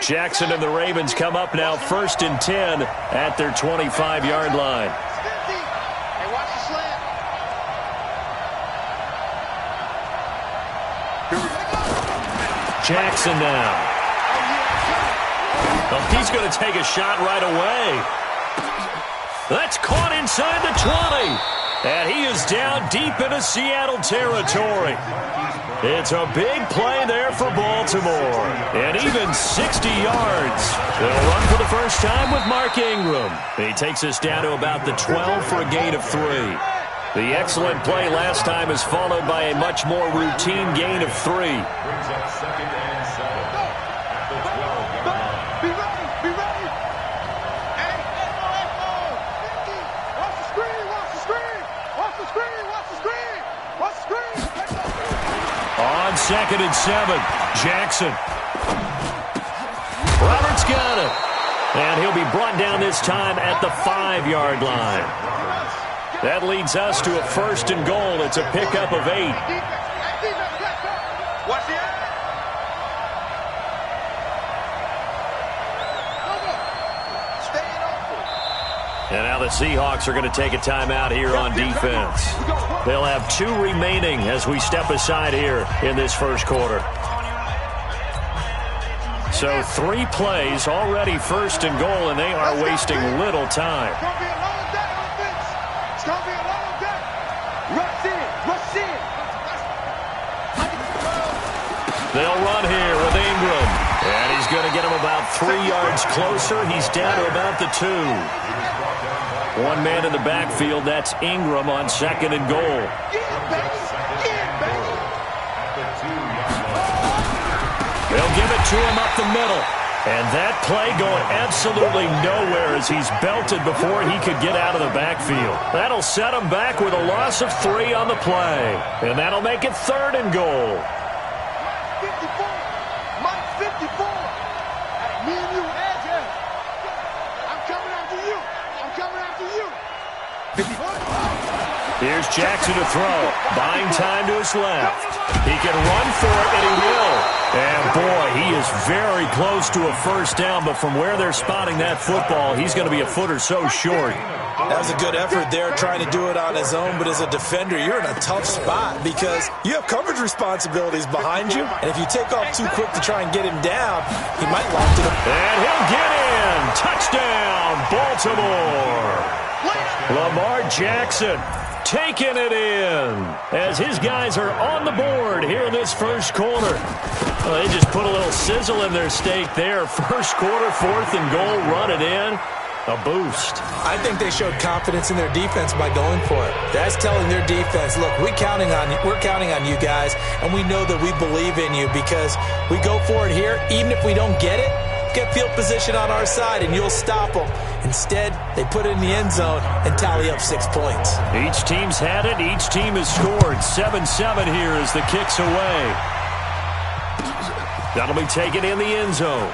Jackson and the Ravens come up now 1st and 10 at their 25-yard line. Jackson now. Well, he's going to take a shot right away. That's caught inside the 20. And he is down deep into Seattle territory. It's a big play there for Baltimore. And even 60 yards. They'll run for the first time with Mark Ingram. He takes us down to about the 12 for a gain of 3. The excellent play last time is followed by a much more routine gain of 3. On 2nd and 7, Jackson. Roberts got it. And he'll be brought down this time at the 5-yard line. That leads us to a 1st and goal. It's a pickup of 8. And now the Seahawks are going to take a timeout here on defense. They'll have 2 remaining as we step aside here in this first quarter. So 3 plays, already 1st and goal, and they are wasting little time. They'll run here with Ingram. And he's going to get him about 3 yards closer. He's down to about the 2. One man in the backfield, that's Ingram on 2nd and goal. They'll give it to him up the middle. And that play going absolutely nowhere as he's belted before he could get out of the backfield. That'll set him back with a loss of 3 on the play. And that'll make it 3rd and goal. Here's Jackson to throw. Buying time to his left. He can run for it, and he will. And, boy, he is very close to a first down, but from where they're spotting that football, he's going to be a foot or so short. That was a good effort there, trying to do it on his own, but as a defender, you're in a tough spot because you have coverage responsibilities behind you, and if you take off too quick to try and get him down, he might loft it up. And he'll get in. Touchdown, Baltimore. Lamar Jackson taking it in as his guys are on the board here in this first quarter. Well, they just put a little sizzle in their steak there. First quarter, 4th and goal, run it in. A boost. I think they showed confidence in their defense by going for it. That's telling their defense, look, we're counting on you guys, and we know that we believe in you because we go for it here. Even if we don't get it, get field position on our side, and you'll stop them. Instead, they put it in the end zone and tally up 6 points. Each team's had it. Each team has scored. 7-7 here as the kick's away. That'll be taken in the end zone.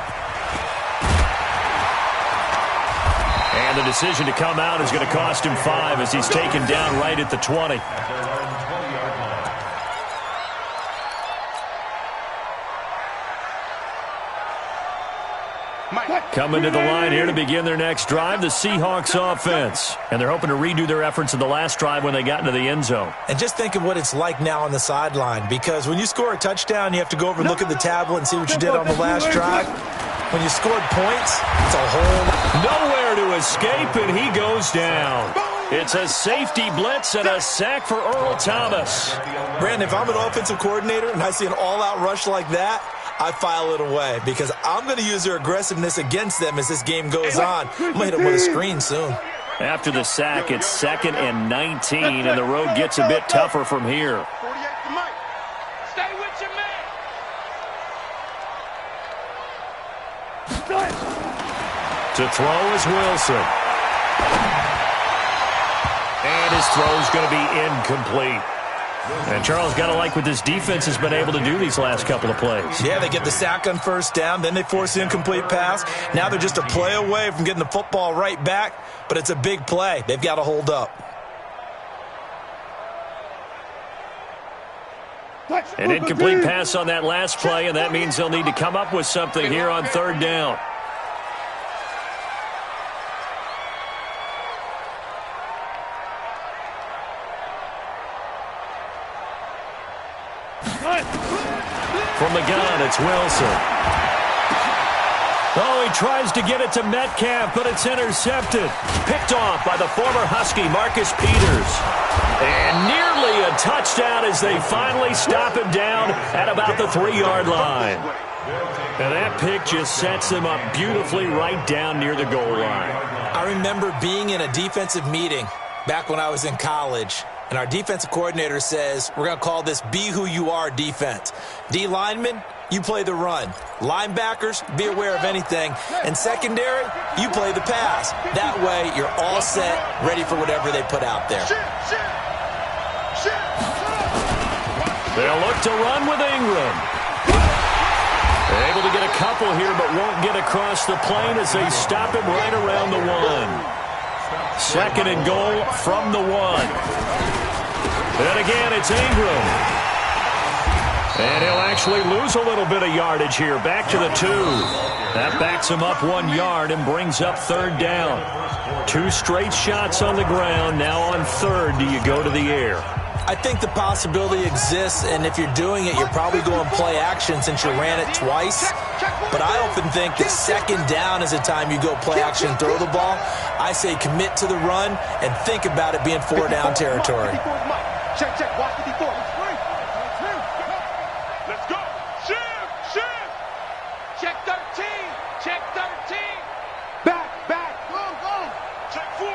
And the decision to come out is going to cost him 5 as he's taken down right at the 20. Coming to the line here to begin their next drive, the Seahawks offense. And they're hoping to redo their efforts in the last drive when they got into the end zone. And just think of what it's like now on the sideline, because when you score a touchdown, you have to go over and look at the tablet and see what you did on the last drive. When you scored points, it's a whole... Nowhere to escape, and he goes down. It's a safety blitz and a sack for Earl Thomas. Brandon, if I'm an offensive coordinator and I see an all-out rush like that, I file it away because I'm going to use their aggressiveness against them as this game goes on. I'm going to hit them with a screen soon. After the sack, it's 2nd and 19, and the road gets a bit tougher from here. Stay with your man. To throw is Wilson. And his throw's going to be incomplete. And Charles, got to like what this defense has been able to do these last couple of plays. Yeah, they get the sack on first down, then they force the incomplete pass. Now they're just a play away from getting the football right back, but it's a big play. They've got to hold up. An incomplete pass on that last play, and that means they'll need to come up with something here on third down. From the gun, it's Wilson. Oh, he tries to get it to Metcalf, but it's intercepted. Picked off by the former Husky, Marcus Peters. And nearly a touchdown as they finally stop him down at about the 3-yard line. And that pick just sets them up beautifully right down near the goal line. I remember being in a defensive meeting back when I was in college, and our defensive coordinator says, we're going to call this Be Who You Are defense. D linemen, you play the run. Linebackers, be aware of anything. And secondary, you play the pass. That way, you're all set, ready for whatever they put out there. They'll look to run with Ingram. They're able to get a couple here, but won't get across the plane as they stop him right around the 1. 2nd and goal from the 1. And again, it's Ingram. And he'll actually lose a little bit of yardage here. Back to the 2. That backs him up 1 yard and brings up third down. 2 straight shots on the ground. Now on third, do you go to the air? I think the possibility exists, and if you're doing it, you're probably going play action since you ran it twice. But I often think that 2nd down is the time you go play action and throw the ball. I say commit to the run and think about it being 4-down territory. Check, watch 54. Let's go. Shift. Check 13. Back. Go. Check 4.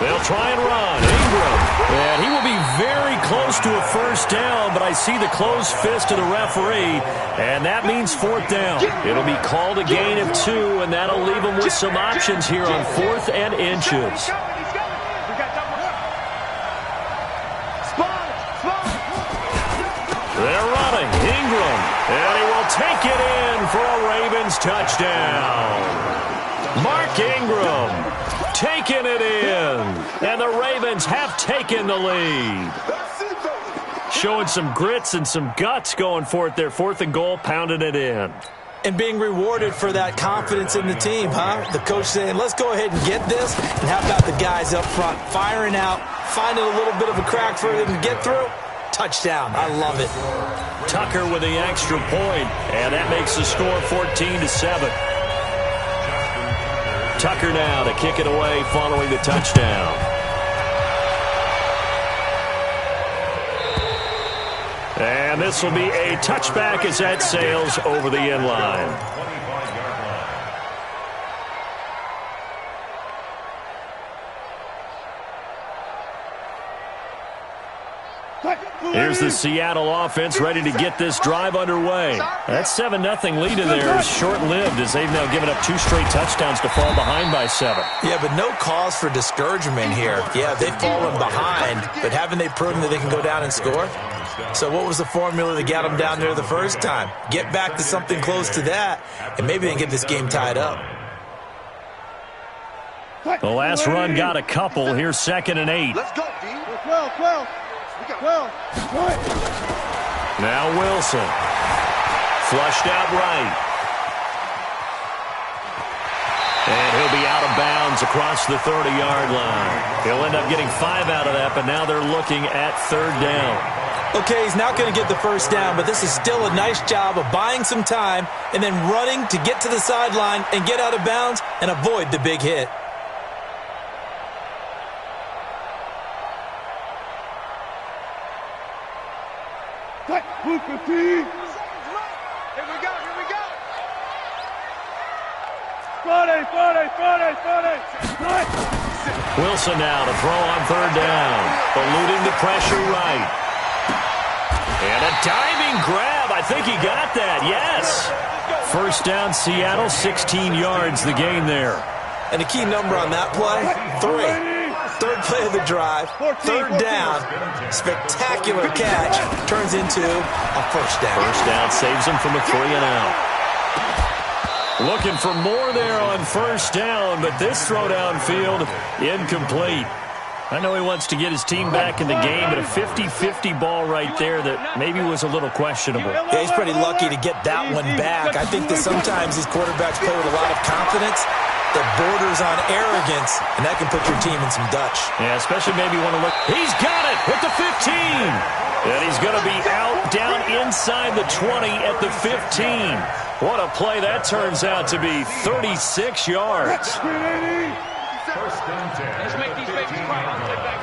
They'll try and run. Ingram. And he will be very close to a first down, but I see the closed fist of the referee, and that means 4th down. It'll be called a gain of 2, and that'll leave them with some options here on 4th and inches. They're running. Ingram. And he will take it in for a Ravens touchdown. Mark Ingram taking it in. And the Ravens have taken the lead. Showing some grits and some guts going for it there. 4th and goal, pounding it in. And being rewarded for that confidence in the team, huh? The coach saying, let's go ahead and get this. And how about the guys up front firing out, finding a little bit of a crack for them to get through? Touchdown. I love it. Tucker with the extra point, and that makes the score 14-7. Tucker now to kick it away following the touchdown. And this will be a touchback as that sails over the end line. Here's the Seattle offense ready to get this drive underway. That 7-0 lead in there is short-lived as they've now given up 2 straight touchdowns to fall behind by 7. Yeah, but no cause for discouragement here. Yeah, they've fallen behind, but haven't they proven that they can go down and score? So what was the formula that got them down there the first time? Get back to something close to that, and maybe they can get this game tied up. The last run got a couple. Here's 2nd and 8. Let's go, D. 12. Now Wilson. Flushed out right. And he'll be out of bounds across the 30-yard line. He'll end up getting 5 out of that, but now they're looking at 3rd down. Okay, he's not going to get the first down, but this is still a nice job of buying some time and then running to get to the sideline and get out of bounds and avoid the big hit. Here we go. 40. Wilson now to throw on 3rd down. Eluding the pressure right. And a diving grab. I think he got that. Yes. First down, Seattle, 16 yards the gain there. And the key number on that play, 3. 3rd play of the drive, 3rd down, spectacular catch, turns into a first down. First down saves him from a 3 and out. Looking for more there on first down, but this throw downfield incomplete. I know he wants to get his team back in the game, but a 50-50 ball right there that maybe was a little questionable. Yeah, he's pretty lucky to get that one back. I think that sometimes these quarterbacks play with a lot of confidence that borders on arrogance, and that can put your team in some Dutch. Yeah, especially maybe want to look. He's got it with the 15. And he's going to be out down inside the 20 at the 15. What a play that turns out to be, 36 yards. First down 10. Let's make these babies cry. Take back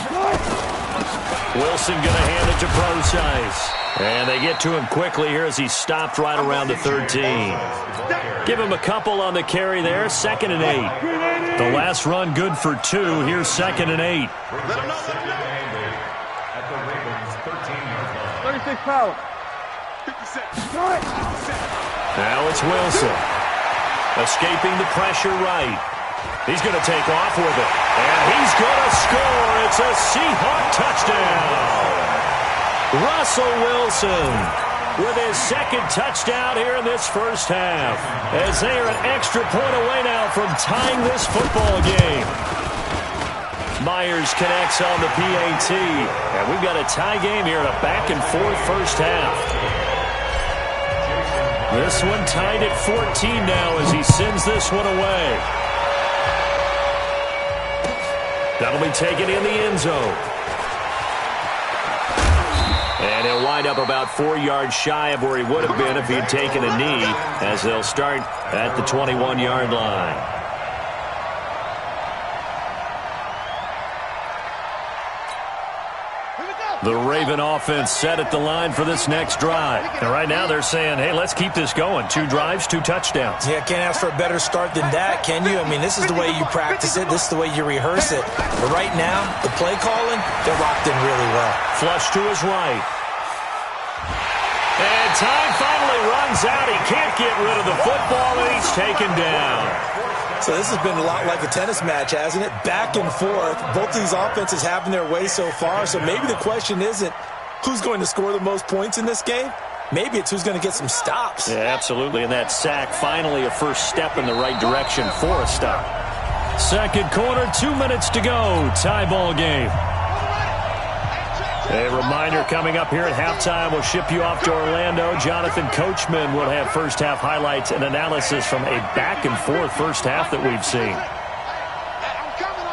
home, Wilson going to hand it to Procise. And they get to him quickly here as he stopped right around the 13. Give him a couple on the carry there, 2nd and 8. The last run good for 2. Here's 2nd and 8. 36 power. Now it's Wilson. Escaping the pressure right. He's going to take off with it. And he's going to score. It's a Seahawk touchdown. Russell Wilson with his 2nd touchdown here in this first half. As they are an extra point away now from tying this football game. Myers connects on the PAT. And we've got a tie game here in a back-and-forth first half. This one tied at 14 now as he sends this one away. That'll be taken in the end zone. And he'll wind up about 4 yards shy of where he would have been if he had taken a knee, as they'll start at the 21-yard line. The Raven offense set at the line for this next drive. And right now they're saying, hey, let's keep this going. 2 drives, 2 touchdowns. Yeah, can't ask for a better start than that, can you? I mean, this is the way you practice it. This is the way you rehearse it. But right now, the play calling, they're locked in really well. Flush to his right. And time finally runs out. He can't get rid of the football, and he's taken down. So this has been a lot like a tennis match, hasn't it? Back and forth. Both of these offenses having their way so far. So maybe the question isn't who's going to score the most points in this game. Maybe it's who's going to get some stops. Yeah, absolutely. And that sack, finally a first step in the right direction for a stop. Second quarter, 2 minutes to go. Tie ball game. A reminder coming up here at halftime. We'll ship you off to Orlando. Jonathan Coachman will have first half highlights and analysis from a back-and-forth first half that we've seen. I'm coming.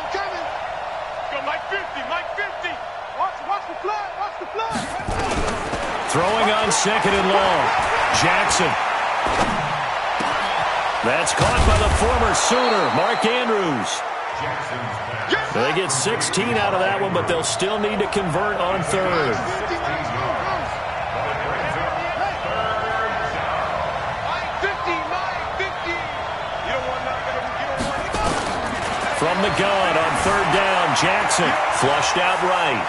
Go Mike 50, Mike 50. Watch the flag. Throwing on 2nd and long. Jackson. That's caught by the former Sooner, Mark Andrews. They get 16 out of that one, but they'll still need to convert on 3rd. From the gun on 3rd down, Jackson flushed out right.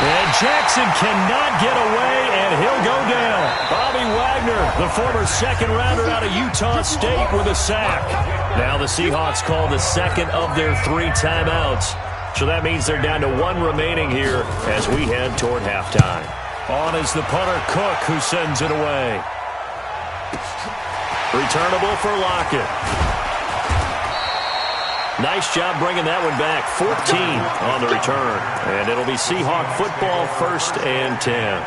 And Jackson cannot get away, and he'll go down. Bobby Wagner, the former 2nd-rounder out of Utah State, with a sack. Now the Seahawks call the 2nd of their 3 timeouts. So that means they're down to 1 remaining here as we head toward halftime. On is the punter, Cook, who sends it away. Returnable for Lockett. Nice job bringing that one back. 14 on the return. And it'll be Seahawk football, 1st and 10.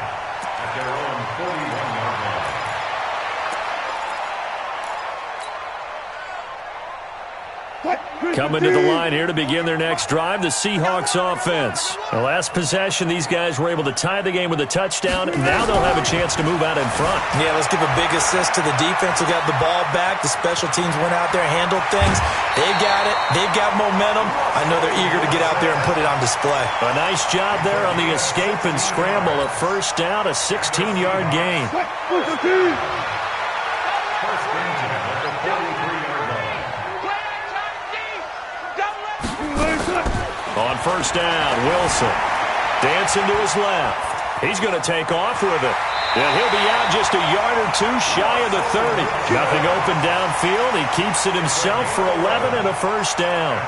Coming to the line here to begin their next drive, the Seahawks offense. The last possession, these guys were able to tie the game with a touchdown. Now they'll have a chance to move out in front. Yeah, let's give a big assist to the defense who got the ball back. The special teams went out there, handled things. They got it. They've got momentum. I know they're eager to get out there and put it on display. A nice job there on the escape and scramble. A first down, a 16-yard gain. On 1st down, Wilson dancing to his left. He's going to take off with it. And he'll be out just a yard or two shy of the 30. Nothing open downfield. He keeps it himself for 11 and a first down.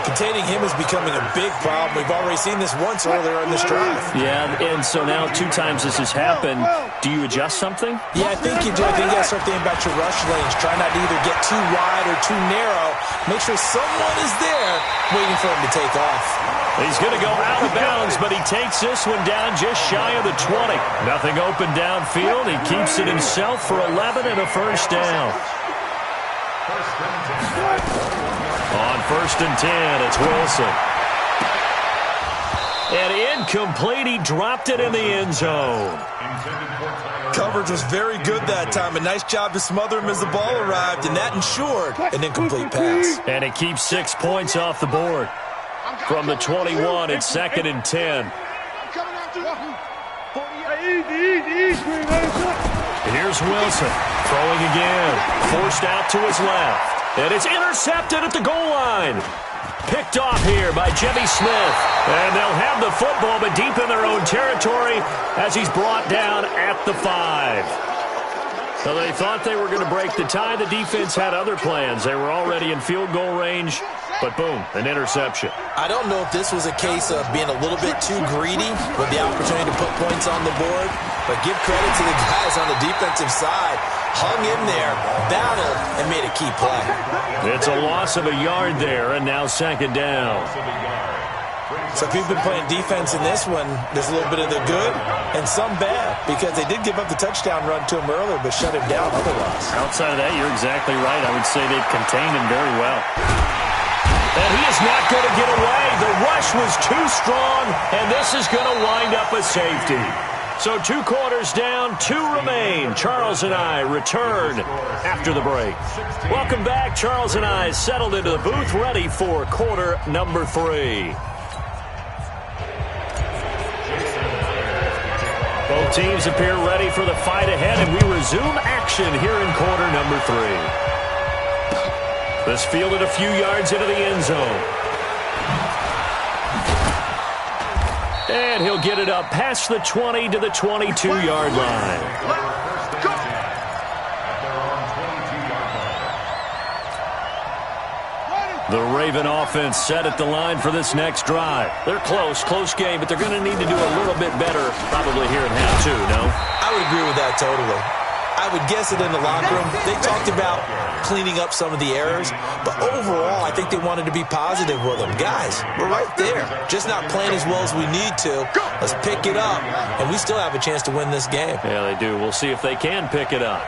Containing him is becoming a big problem. We've already seen this once earlier in this drive. Yeah, and so now 2 times this has happened. Do you adjust something? Yeah, I think you do. I think you got to start thinking about your rush lanes. Try not to either get too wide or too narrow. Make sure someone is there waiting for him to take off. He's going to go out of bounds, but he takes this one down just shy of the 20. Nothing open downfield. He keeps it himself for 11 and a first down. On 1st and 10, it's Wilson. And incomplete. He dropped it in the end zone. Coverage was very good that time. A nice job to smother him as the ball arrived, and that ensured an incomplete pass. And it keeps 6 points off the board. From the 21, it's 2nd and 10. Here's Wilson throwing again. Forced out to his left. And it's intercepted at the goal line. Picked off here by Jimmy Smith. And they'll have the football, but deep in their own territory as he's brought down at the 5. So they thought they were going to break the tie. The defense had other plans. They were already in field goal range, but boom, an interception. I don't know if this was a case of being a little bit too greedy with the opportunity to put points on the board, but give credit to the guys on the defensive side. Hung in there, battled, and made a key play. It's a loss of a yard there, and now 2nd down. So if you've been playing defense in this one, there's a little bit of the good and some bad, because they did give up the touchdown run to him earlier, but shut him down otherwise. Outside of that, you're exactly right. I would say they've contained him very well. And he is not going to get away. The rush was too strong, and this is going to wind up a safety. So 2 quarters down, 2 remain. Charles and I return after the break. Welcome back. Charles and I settled into the booth, ready for quarter number 3. Both teams appear ready for the fight ahead, and we resume action here in quarter number 3. This fielded a few yards into the end zone. And he'll get it up past the 20 to the 22-yard line. The Raven offense set at the line for this next drive. They're close game, but they're going to need to do a little bit better probably here in half 2, no? I would agree with that totally. I would guess it in the locker room. They talked about cleaning up some of the errors, but overall, I think they wanted to be positive with them. Guys, we're right there. Just not playing as well as we need to. Let's pick it up, and we still have a chance to win this game. Yeah, they do. We'll see if they can pick it up.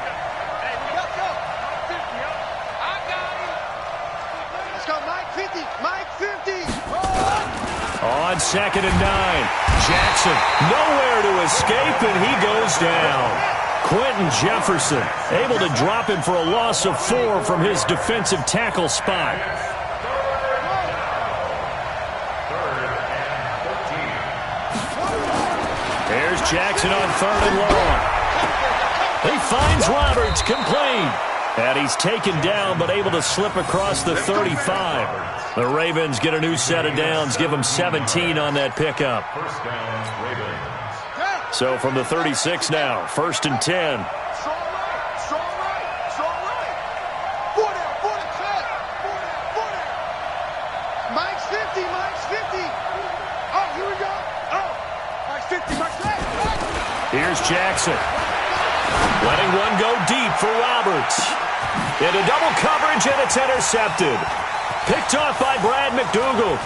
On 2nd and 9, Jackson nowhere to escape, and he goes down. Quentin Jefferson able to drop him for a loss of 4 from his defensive tackle spot. There's Jackson on 3rd and long. He finds Roberts, complete. And he's taken down, but able to slip across the 35. The Ravens get a new set of downs, give them 17 on that pickup. So from the 36 now, 1st and 10. Mike's 50, Mike's 50. Oh, here we go. Oh, Mike's 50, Mike's 50. Here's Jackson. Letting one go deep for Roberts. Into double coverage, and it's intercepted. Picked off by Brad McDougald.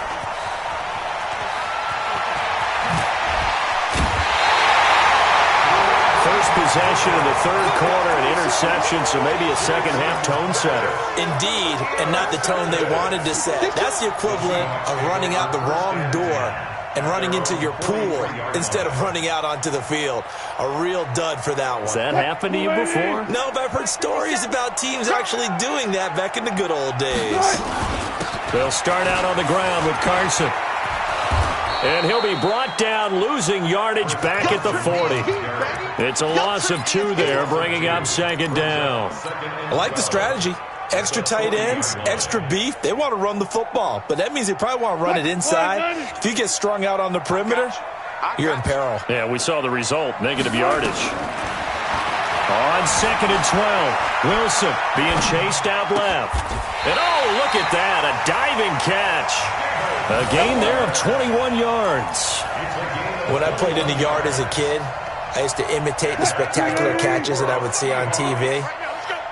First possession of the 3rd quarter, an interception, so maybe a second-half tone setter. Indeed, and not the tone they wanted to set. That's the equivalent of running out the wrong door and running into your pool instead of running out onto the field. A real dud for that one. Has that happened to you before? No, but I've heard stories about teams actually doing that back in the good old days. They'll start out on the ground with Carson. And he'll be brought down, losing yardage back at the 40. It's a loss of 2 there, bringing up 2nd down. I like the strategy. Extra tight ends, extra beef. They want to run the football, but that means they probably want to run it inside. If you get strung out on the perimeter, you're in peril. Yeah, we saw the result, negative yardage. On 2nd and 12, Wilson being chased out left. And oh, look at that, a diving catch. A gain there of 21 yards. When I played in the yard as a kid, I used to imitate the spectacular catches that I would see on TV.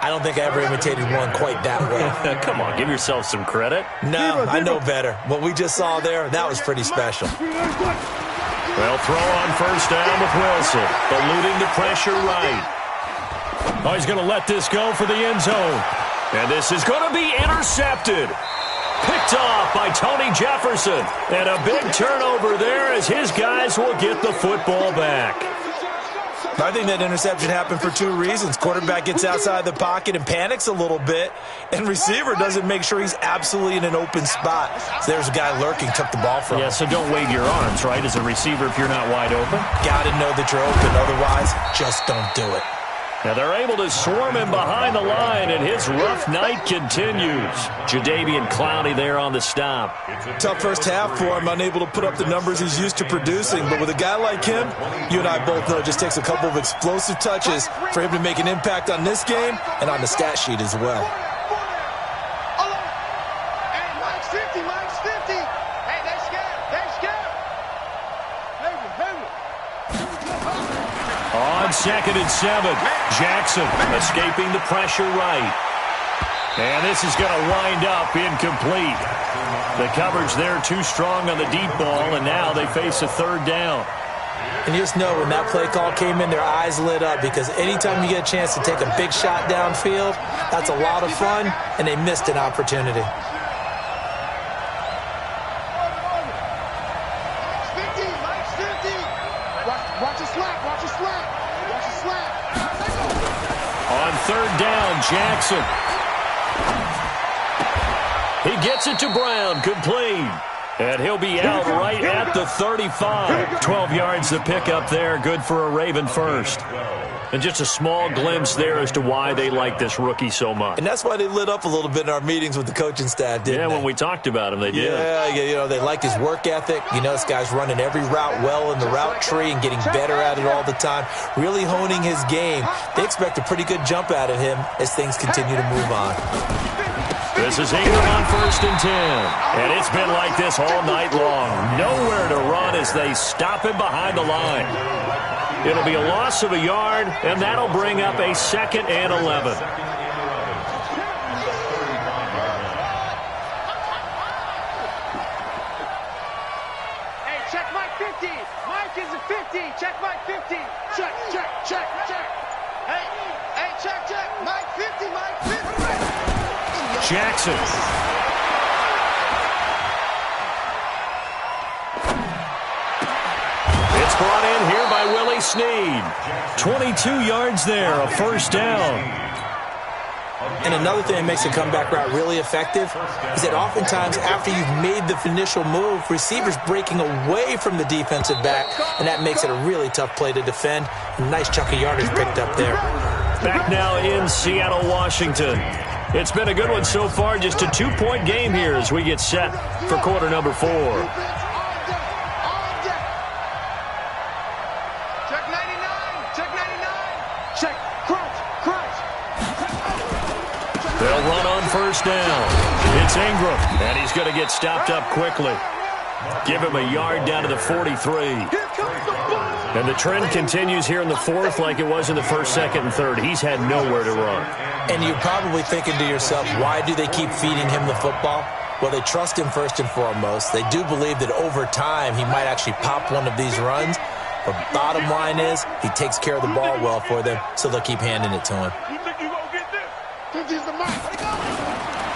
I don't think I ever imitated one quite that well. Come on, give yourself some credit. No, I know better. What we just saw there, that was pretty special. Well, throw on first down with Wilson, eluding the pressure right. Oh, he's going to let this go for the end zone. And this is going to be intercepted. Picked off by Tony Jefferson. And a big turnover there as his guys will get the football back. I think that interception happened for two reasons. Quarterback gets outside the pocket and panics a little bit, and receiver doesn't make sure he's absolutely in an open spot. So there's a guy lurking, took the ball from him. Yeah, so don't wave your arms, right, as a receiver if you're not wide open? Got to know that you're open. Otherwise, just don't do it. Now they're able to swarm him behind the line, and his rough night continues. Jadeveon Clowney there on the stop. Tough first half for him, unable to put up the numbers he's used to producing. But with a guy like him, you and I both know it just takes a couple of explosive touches for him to make an impact on this game and on the stat sheet as well. Hey, Mike's 50, Mike's 50. Hey, they're scared, they're scared. On 2nd and 7, Jackson escaping the pressure right. And this is going to wind up incomplete. The coverage there too strong on the deep ball, and now they face a third down. And you just know when that play call came in, their eyes lit up, because anytime you get a chance to take a big shot downfield, that's a lot of fun, and they missed an opportunity. Mike's 50. Watch a slap, watch a slap. Watch a slap. On third down, Jackson. He gets it to Brown, complete. And he'll be out right at the 35. 12 yards to pick up there, good for a Raven first. And just a small glimpse there as to why they like this rookie so much. And that's why they lit up a little bit in our meetings with the coaching staff, didn't they? Yeah, when we talked about him, they did. Yeah, you know, they like his work ethic. You know, this guy's running every route well in the route tree and getting better at it all the time, really honing his game. They expect a pretty good jump out of him as things continue to move on. This is Ingram on 1st and 10. And it's been like this all night long. Nowhere to run as they stop him behind the line. It'll be a loss of a yard, and that'll bring up a 2nd and 11. Hey, check Mike 50. Mike is a 50. Check Mike 50. Check, check, check, check. Hey, check, check. Mike 50, Mike 50. Jackson. It's brought in here by Willie Snead. 22 yards there, a first down. And another thing that makes a comeback route really effective is that oftentimes after you've made the initial move, receivers breaking away from the defensive back, and that makes it a really tough play to defend. A nice chunk of yardage picked up there. Back now in Seattle, Washington. It's been a good one so far, just a 2-point game here as we get set for quarter number 4. Check 99, check 99. Check, crunch, crunch. They'll run on first down. It's Ingram, and he's going to get stopped up quickly. Give him a yard down to the 43. And the trend continues here in the 4th like it was in the 1st, 2nd, and 3rd. He's had nowhere to run. And you're probably thinking to yourself, why do they keep feeding him the football? Well, they trust him first and foremost. They do believe that over time he might actually pop one of these runs. But bottom line is he takes care of the ball well for them, so they'll keep handing it to him. You think you gonna get this? 50's the mark.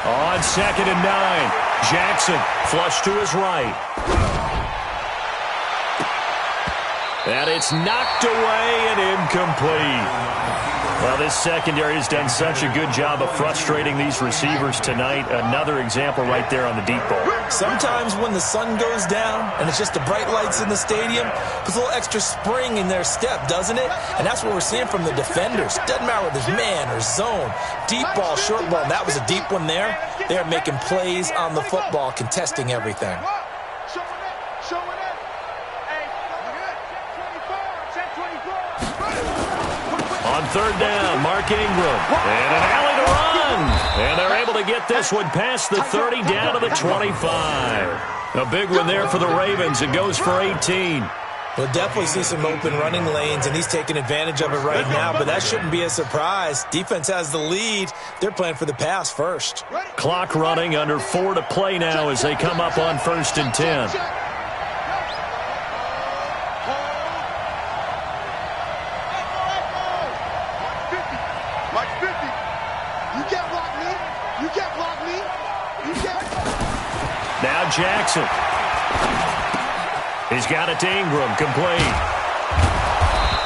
On 2nd and 9, Jackson flush to his right. And it's knocked away and incomplete. Well, this secondary has done such a good job of frustrating these receivers tonight. Another example right there on the deep ball. Sometimes when the sun goes down and it's just the bright lights in the stadium, puts a little extra spring in their step, doesn't it? And that's what we're seeing from the defenders. Doesn't matter whether it's man or zone. Deep ball, short ball, and that was a deep one there. They're making plays on the football, contesting everything. Showing it. Hey, On third down, Mark Ingram. And an alley to run. And they're able to get this one past the 30 down to the 25. A big one there for the Ravens. It goes for 18. We'll definitely see some open running lanes, and he's taking advantage of it right now, but that shouldn't be a surprise. Defense has the lead. They're playing for the pass first. Clock running, under 4 to play now as they come up on 1st and 10. Now Jackson. He's got it to Ingram, complete.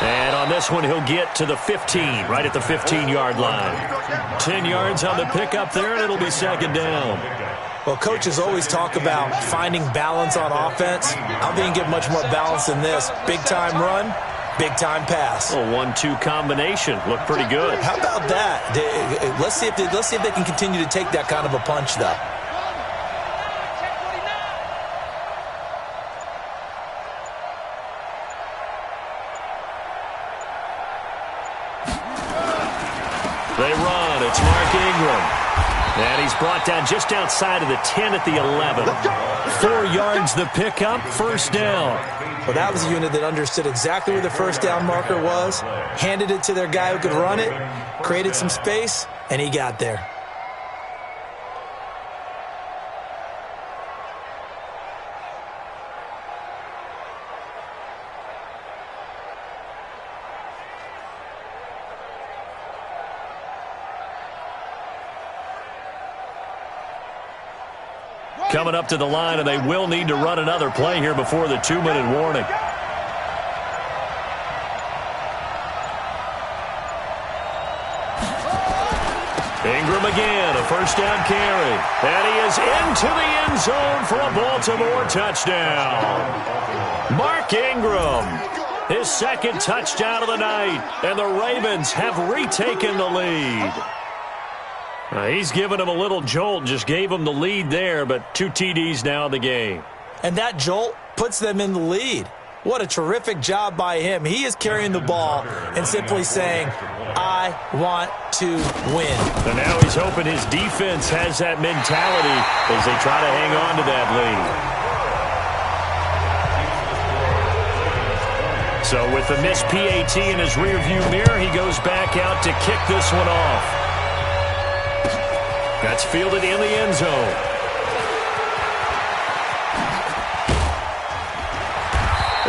And on this one, he'll get to the 15, right at the 15-yard line. 10 yards on the pickup there, and it'll be 2nd down. Well, coaches always talk about finding balance on offense. I don't think you get much more balance than this. Big-time run, big-time pass. A 1-2 combination. Looked pretty good. How about that? Let's see if they can continue to take that kind of a punch, though. They run. It's Mark Ingram. And he's brought down just outside of the 10 at the 11. 4 yards the pickup, 1st down. Well, that was a unit that understood exactly where the 1st down marker was, handed it to their guy who could run it, created some space, and he got there. Coming up to the line, and they will need to run another play here before the 2-minute warning. Ingram again, a 1st down carry. And he is into the end zone for a Baltimore touchdown. Mark Ingram, his 2nd touchdown of the night, and the Ravens have retaken the lead. He's given him a little jolt, just gave him the lead there, but 2 TDs now in the game. And that jolt puts them in the lead. What a terrific job by him. He is carrying the ball and simply saying, I want to win. And now he's hoping his defense has that mentality as they try to hang on to that lead. So with the missed PAT in his rearview mirror, he goes back out to kick this one off. That's fielded in the end zone.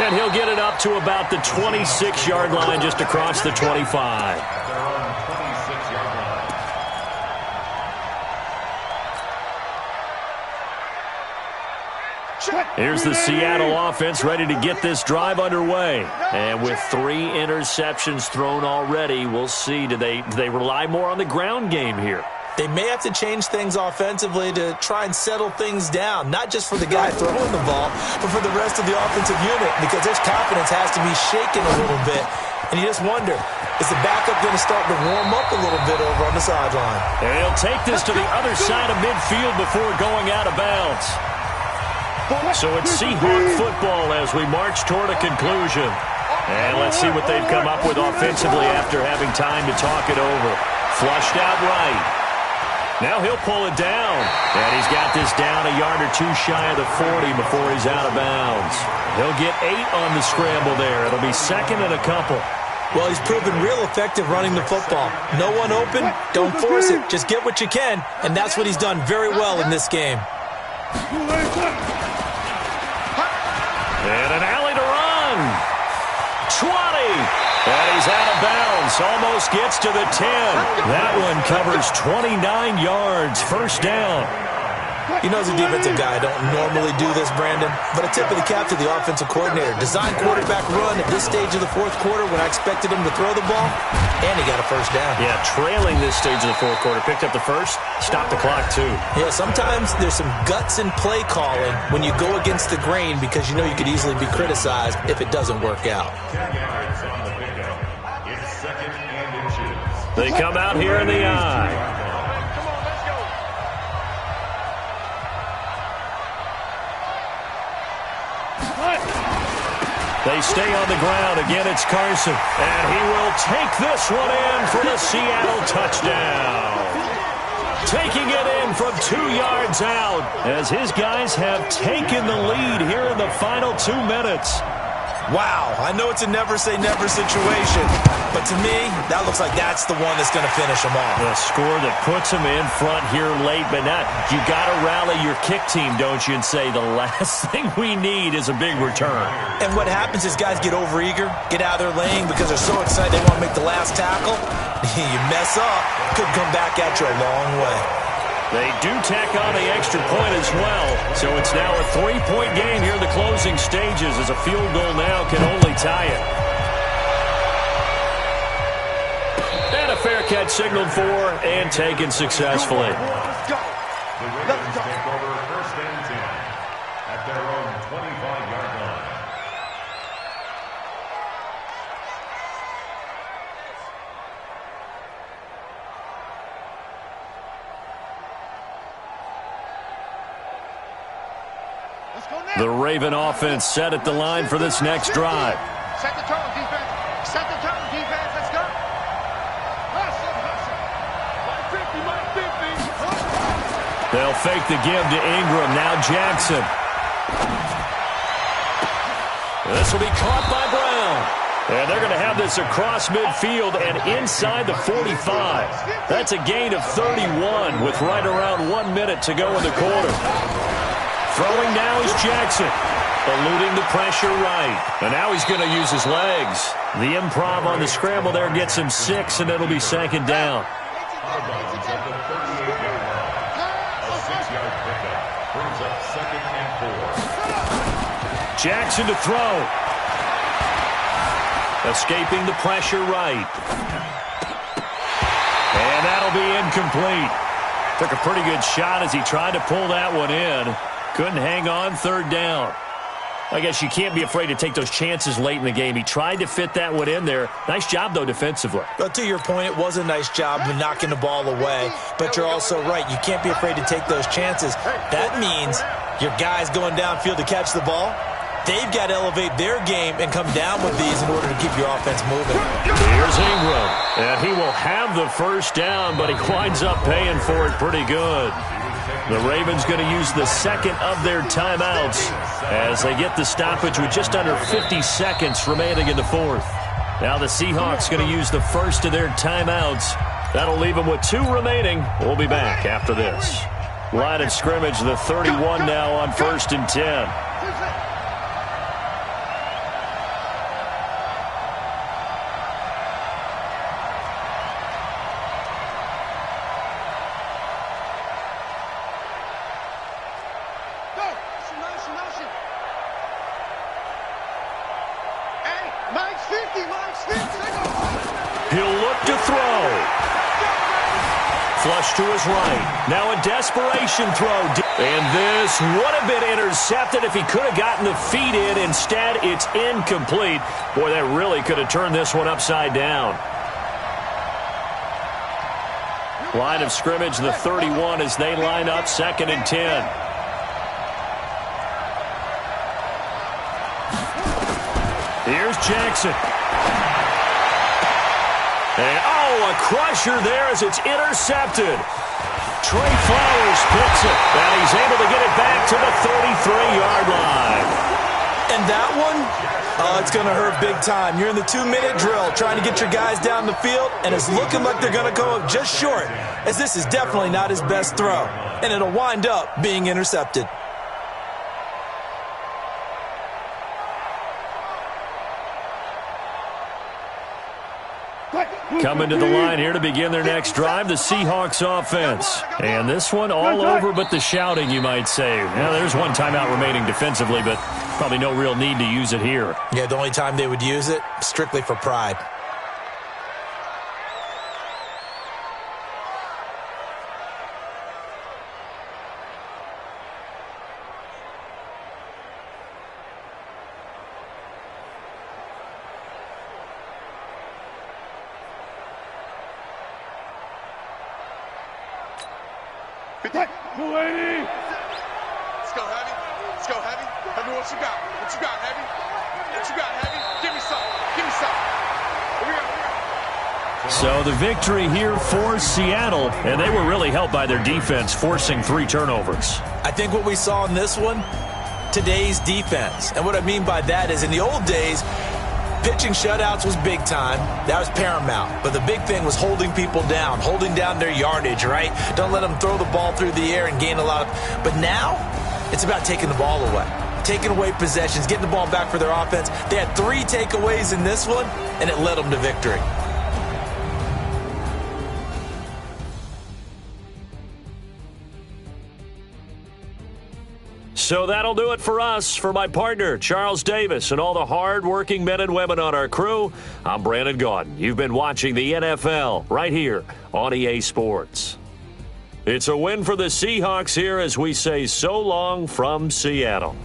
And he'll get it up to about the 26-yard line, just across the 25. Here's the Seattle offense ready to get this drive underway. And with 3 interceptions thrown already, we'll see. Do they rely more on the ground game here? They may have to change things offensively to try and settle things down, not just for the guy throwing the ball, but for the rest of the offensive unit, because their confidence has to be shaken a little bit. And you just wonder, is the backup going to start to warm up a little bit over on the sideline? And he'll take this to the other side of midfield before going out of bounds. So it's Seahawk football as we march toward a conclusion. And let's see what they've come up with offensively after having time to talk it over. Flushed out right. Now he'll pull it down. And he's got this down a yard or 2 shy of the 40 before he's out of bounds. He'll get 8 on the scramble there. It'll be 2nd and a couple. Well, he's proven real effective running the football. No one open, don't force it. Just get what you can, and that's what he's done very well in this game. And an alley to run. 20. And he's out of bounds. Almost gets to the 10. That one covers 29 yards. 1st down. You know, as a defensive guy, I don't normally do this, Brandon, but a tip of the cap to the offensive coordinator. Design quarterback run at this stage of the 4th quarter when I expected him to throw the ball, and he got a 1st down. Yeah, trailing this stage of the 4th quarter. Picked up the 1st, stopped the clock, too. Yeah, sometimes there's some guts in play calling when you go against the grain because you know you could easily be criticized if it doesn't work out. They come out here in the eye. They stay on the ground. Again, it's Carson. And he will take this one in for the Seattle touchdown. Taking it in from 2 yards out as his guys have taken the lead here in the final 2 minutes. Wow, I know it's a never-say-never situation, but to me, that looks like that's the one that's going to finish them off. The score that puts them in front here late, but not. You got to rally your kick team, don't you, and say the last thing we need is a big return. And what happens is guys get overeager, get out of their lane because they're so excited they want to make the last tackle. You mess up, could come back at you a long way. They do tack on the extra point as well, so it's now a 3-point game here in the closing stages as a field goal now can only tie it. And a fair catch signaled for and taken successfully. Let's go. The Ravens take over first and 10 at their own 25-yard line. The Raven offense set at the line for this next drive. Set the tone, defense. Set the tone, defense. Let's go. Hustle, hustle. My 50. They'll fake the give to Ingram. Now Jackson. This will be caught by Brown. And they're going to have this across midfield and inside the 45. That's a gain of 31 with right around 1 minute to go in the quarter. Throwing now is Jackson, eluding the pressure right. And now he's going to use his legs. The improv on the scramble there gets him 6, and it'll be second down. A 6-yard pickup brings up second and 4. Jackson to throw. Escaping the pressure right. And that'll be incomplete. Took a pretty good shot as he tried to pull that one in. Couldn't hang on, third down. I guess you can't be afraid to take those chances late in the game. He tried to fit that one in there. Nice job, though, defensively. But to your point, it was a nice job of knocking the ball away. But you're also right. You can't be afraid to take those chances. That means your guys going downfield to catch the ball, they've got to elevate their game and come down with these in order to keep your offense moving. Here's Ingram. And he will have the first down, but he winds up paying for it pretty good. The Ravens going to use the second of their timeouts as they get the stoppage with just under 50 seconds remaining in the fourth. Now the Seahawks going to use the first of their timeouts. That'll leave them with 2 remaining. We'll be back after this. Line of scrimmage, the 31 now on 1st and 10. He'll look to throw. Flush to his right. Now a desperation throw. And this would have been intercepted if he could have gotten the feet in. Instead, it's incomplete. Boy, that really could have turned this one upside down. Line of scrimmage, the 31 as they line up, 2nd and 10. Here's Jackson. And, a crusher there as it's intercepted. Trey Flowers picks it, and he's able to get it back to the 33-yard line. And that one, it's going to hurt big time. You're in the 2-minute drill trying to get your guys down the field, and it's looking like they're going to go just short, as this is definitely not his best throw, and it'll wind up being intercepted. Coming to the line here to begin their next drive, the Seahawks offense. And this one all over but the shouting, you might say. Now, there's one timeout remaining defensively, but probably no real need to use it here. Yeah, the only time they would use it, strictly for pride. Let's go, Heavy. Let's go, Heavy. Heavy, what you got? What you got, Heavy? What you got, Heavy? Give me some. Give me some. Here we go. So the victory here for Seattle, and they were really helped by their defense, forcing 3 turnovers. I think what we saw in this one, today's defense. And what I mean by that is in the old days, pitching shutouts was big time. That was paramount. But the big thing was holding people down, holding down their yardage, right? Don't let them throw the ball through the air and gain a lot of... But now, it's about taking the ball away. Taking away possessions, getting the ball back for their offense. They had 3 takeaways in this one, and it led them to victory. So that'll do it for us. For my partner, Charles Davis, and all the hard-working men and women on our crew, I'm Brandon Gaudin. You've been watching the NFL right here on EA Sports. It's a win for the Seahawks here as we say so long from Seattle.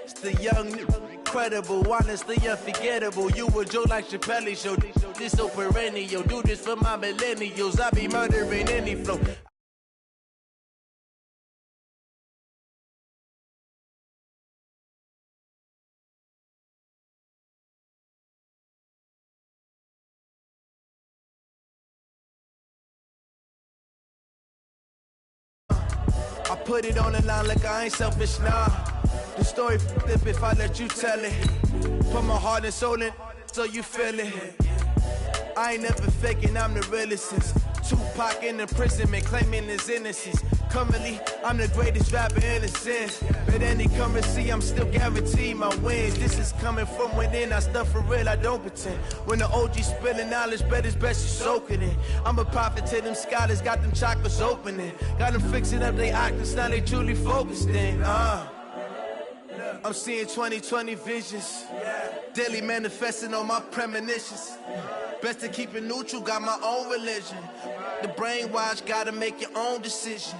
It's the young, incredible, honestly unforgettable. You a joke like Chappelle Show. This so perennial. Do this for my millennials. I be murdering any flow. I put it on the line like I ain't selfish, nah. The story flip if I let you tell it. Put my heart and soul in so you feel it. I ain't never faking, I'm the realest since Tupac in imprisonment, claiming his innocence. Currently, I'm the greatest rapper in a sense. But any currency, I'm still guaranteed my wins. This is coming from within, I stuff for real, I don't pretend. When the OG spilling knowledge, bet it's best you soak it in. I'm a prophet to them scholars, got them chakras opening. Got them fixing up their octaves, now they truly focused in. I'm seeing 2020 visions. Daily manifesting on my premonitions. Best to keep it neutral, got my own religion. The brainwash, gotta make your own decision.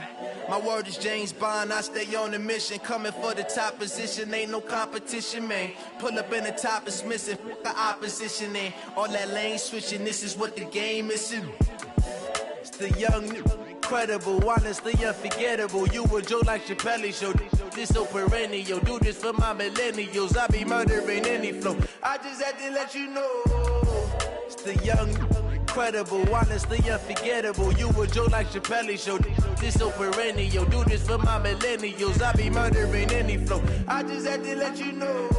My word is James Bond, I stay on a mission. Coming for the top position, ain't no competition, man. Pull up in the top, it's missing, the opposition, man. All that lane switching, this is what the game is. It's the young, incredible, honestly unforgettable. You a joke like Chappelle Show. This so perennial. Do this for my millennials. I be murdering any flow. I just had to let you know. It's the young, incredible, honestly unforgettable. You a joke like Chappelle Show. This so perennial. Do this for my millennials. I be murdering any flow. I just had to let you know.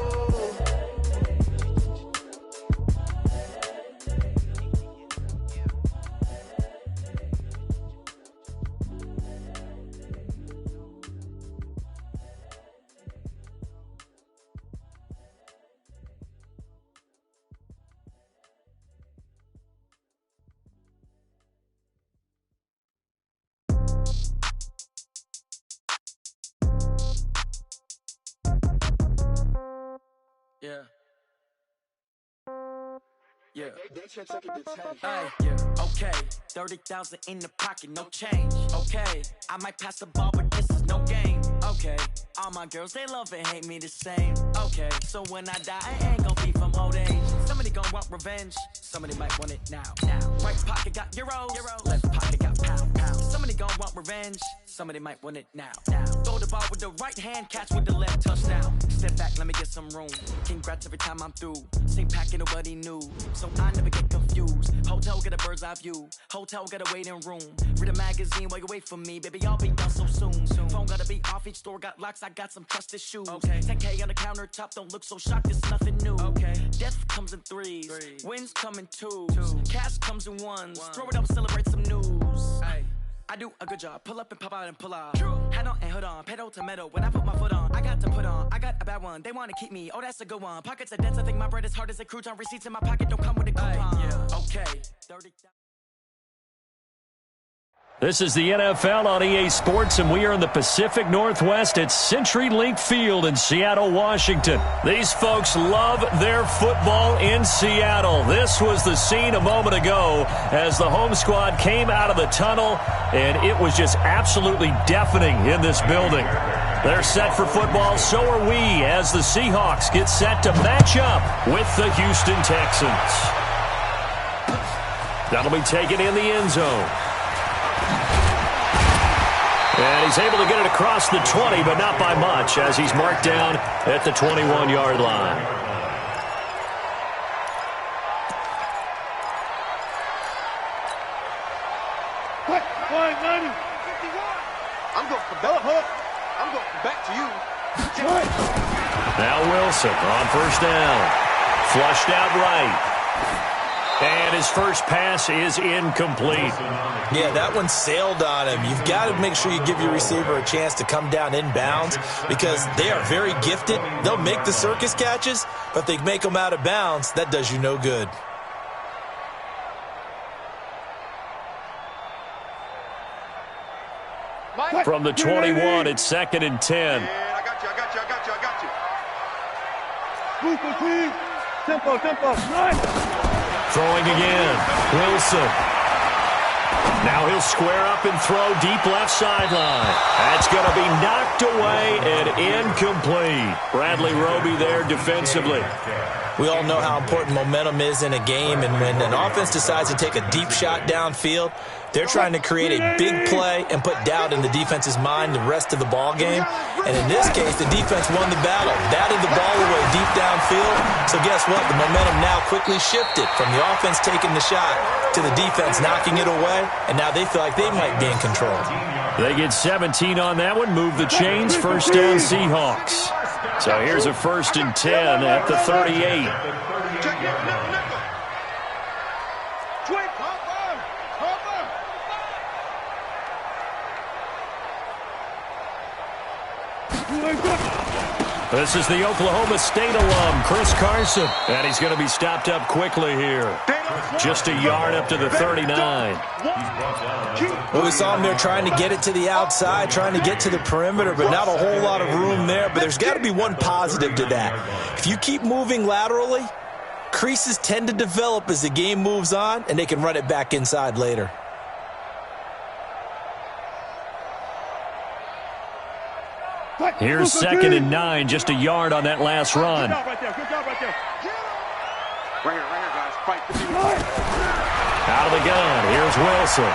Yeah. Yeah. Hey, yeah. Okay. 30,000 in the pocket, no change. Okay. I might pass the ball, but this is no game. Okay. All my girls, they love and hate me the same. Okay. So when I die, I ain't gonna be from old age. Somebody gonna want revenge. Somebody might want it now. Right pocket got euros. Left pocket got pound. Somebody gonna want revenge. Somebody might want it now. Throw the ball with the right hand, catch with the left, touchdown. Step back, let me get some room. Congrats every time I'm through. Same packet, nobody knew. So I never get confused. Hotel get a bird's eye view. Hotel get a waiting room. Read a magazine while you wait for me. Baby, I'll be done so soon. Phone gotta be off, each store got locks. I got some trusted shoes. Okay. 10K on the countertop, don't look so shocked, it's nothing new. Okay. Death comes in threes. Wins come in twos. Cash comes in ones. Throw it up, celebrate some news. Ay. I do a good job, pull up and pop out and pull off. Hat on and hood on, pedal to metal. When I put my foot on, I got to put on. I got a bad one, they wanna keep me. Oh, that's a good one. Pockets are dense, I think my bread is hard as a crouton. Receipts in my pocket don't come with a coupon. Yeah. Okay. 30,000. This is the NFL on EA Sports, and we are in the Pacific Northwest at CenturyLink Field in Seattle, Washington. These folks love their football in Seattle. This was the scene a moment ago as the home squad came out of the tunnel, and it was just absolutely deafening in this building. They're set for football, so are we, as the Seahawks get set to match up with the Houston Texans. That'll be taken in the end zone. And he's able to get it across the 20, but not by much, as he's marked down at the 21-yard line. Quick, flying 90. I'm going for Bella. I'm going back to you. Now Wilson on first down. Flushed out right. And his first pass is incomplete. Yeah, that one sailed on him. You've got to make sure you give your receiver a chance to come down inbounds because they are very gifted. They'll make the circus catches, but if they make them out of bounds, that does you no good. From the 21, it's 2nd and 10. Yeah, I got you. Move, please. Tempo. Nice. Throwing again. Wilson. Now Now he'll square up and throw deep left sideline. That's going to be knocked away and incomplete. Bradley Roby there defensively. We all know how important momentum is in a game, and when an offense decides to take a deep shot downfield, they're trying to create a big play and put doubt in the defense's mind the rest of the ball game. And in this case, the defense won the battle, batted the ball away deep downfield. So guess what? The momentum now quickly shifted from the offense taking the shot to the defense knocking it away, and now they feel like they might be in control. They get 17 on that one, move the chains, first down Seahawks. So here's a 1st and 10 at the 38. This is the Oklahoma State alum, Chris Carson. And he's going to be stopped up quickly here. Just a yard up to the 39. Well, we saw him there trying to get it to the outside, trying to get to the perimeter, but not a whole lot of room there. But there's got to be one positive to that. If you keep moving laterally, creases tend to develop as the game moves on, and they can run it back inside later. Here's 2nd and 9, just a yard on that last run. Right there, guys. Fight. Out of the gun, here's Wilson.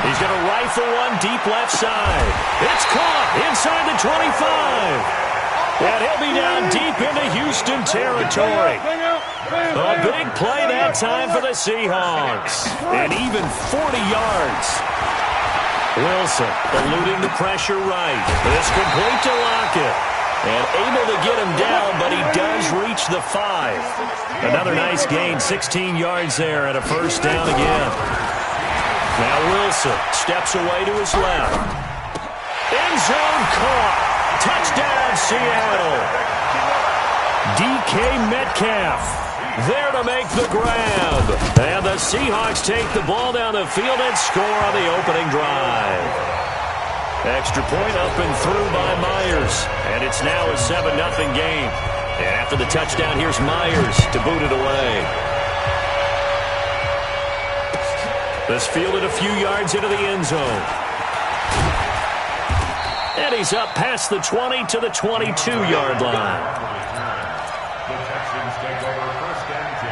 He's going to rifle one deep left side. It's caught inside the 25. And he'll be down deep into Houston territory. A big play that time for the Seahawks. And even 40 yards. Wilson eluding the pressure right. It's complete to Lockett. And able to get him down, but he does reach the 5. Another nice gain, 16 yards there and a first down again. Now Wilson steps away to his left. End zone caught. Touchdown Seattle. DK Metcalf there to make the grab. And the Seahawks take the ball down the field and score on the opening drive. Extra point up and through by Myers. And it's now a 7-0 game. And after the touchdown, here's Myers to boot it away. This fielded a few yards into the end zone. And he's up past the 20 to the 22-yard line. The Texans take over 1st and 10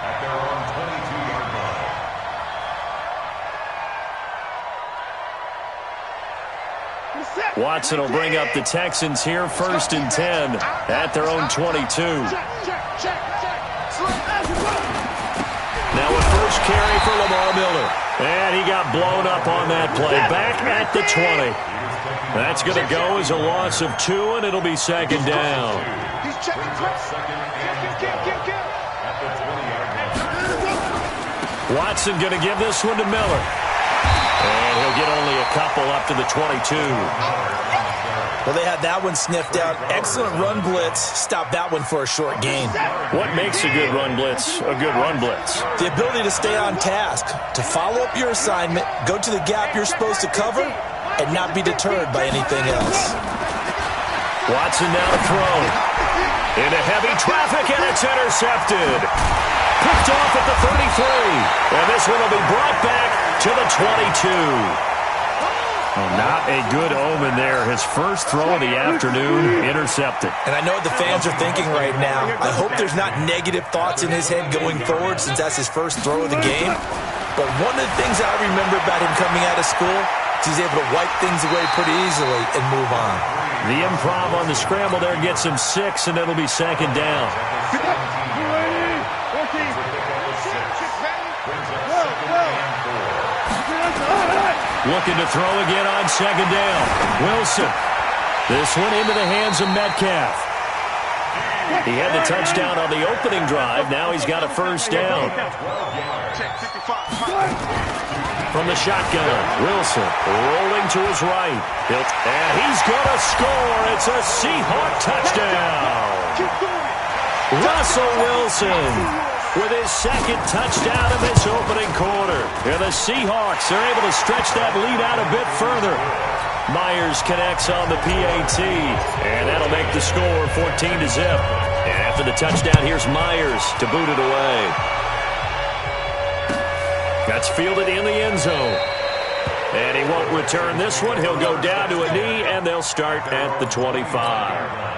at their own 22-yard line. Watson will bring up the Texans here, 1st and 10 at their own 22. Now a first carry for Lamar Miller. And he got blown up on that play. Back at the 20. That's going to go as a loss of 2, and it'll be 2nd down. He's checking. Watson going to give this one to Miller. And he'll get only a couple up to the 22. Well, they had that one sniffed out. Excellent run blitz. Stop that one for a short gain. What makes a good run blitz a good run blitz? The ability to stay on task, to follow up your assignment, go to the gap you're supposed to cover, and not be deterred by anything else. Watson now to throw. Into heavy traffic, and it's intercepted. Picked off at the 33. And this one will be brought back to the 22. Oh, not a good omen there. His first throw of the afternoon intercepted. And I know what the fans are thinking right now. I hope there's not negative thoughts in his head going forward since that's his first throw of the game. But one of the things I remember about him coming out of school is he's able to wipe things away pretty easily and move on. The improv on the scramble there gets him 6, and it'll be 2nd down. Looking to throw again on 2nd down. Wilson. This one into the hands of Metcalf. He had the touchdown on the opening drive. Now he's got a first down. From the shotgun, Wilson rolling to his right. And he's going to score. It's a Seahawk touchdown. Russell Wilson with his 2nd touchdown in this opening quarter. And the Seahawks are able to stretch that lead out a bit further. Myers connects on the PAT, and that'll make the score 14-0. And after the touchdown, here's Myers to boot it away. That's fielded in the end zone. And he won't return this one. He'll go down to a knee, and they'll start at the 25.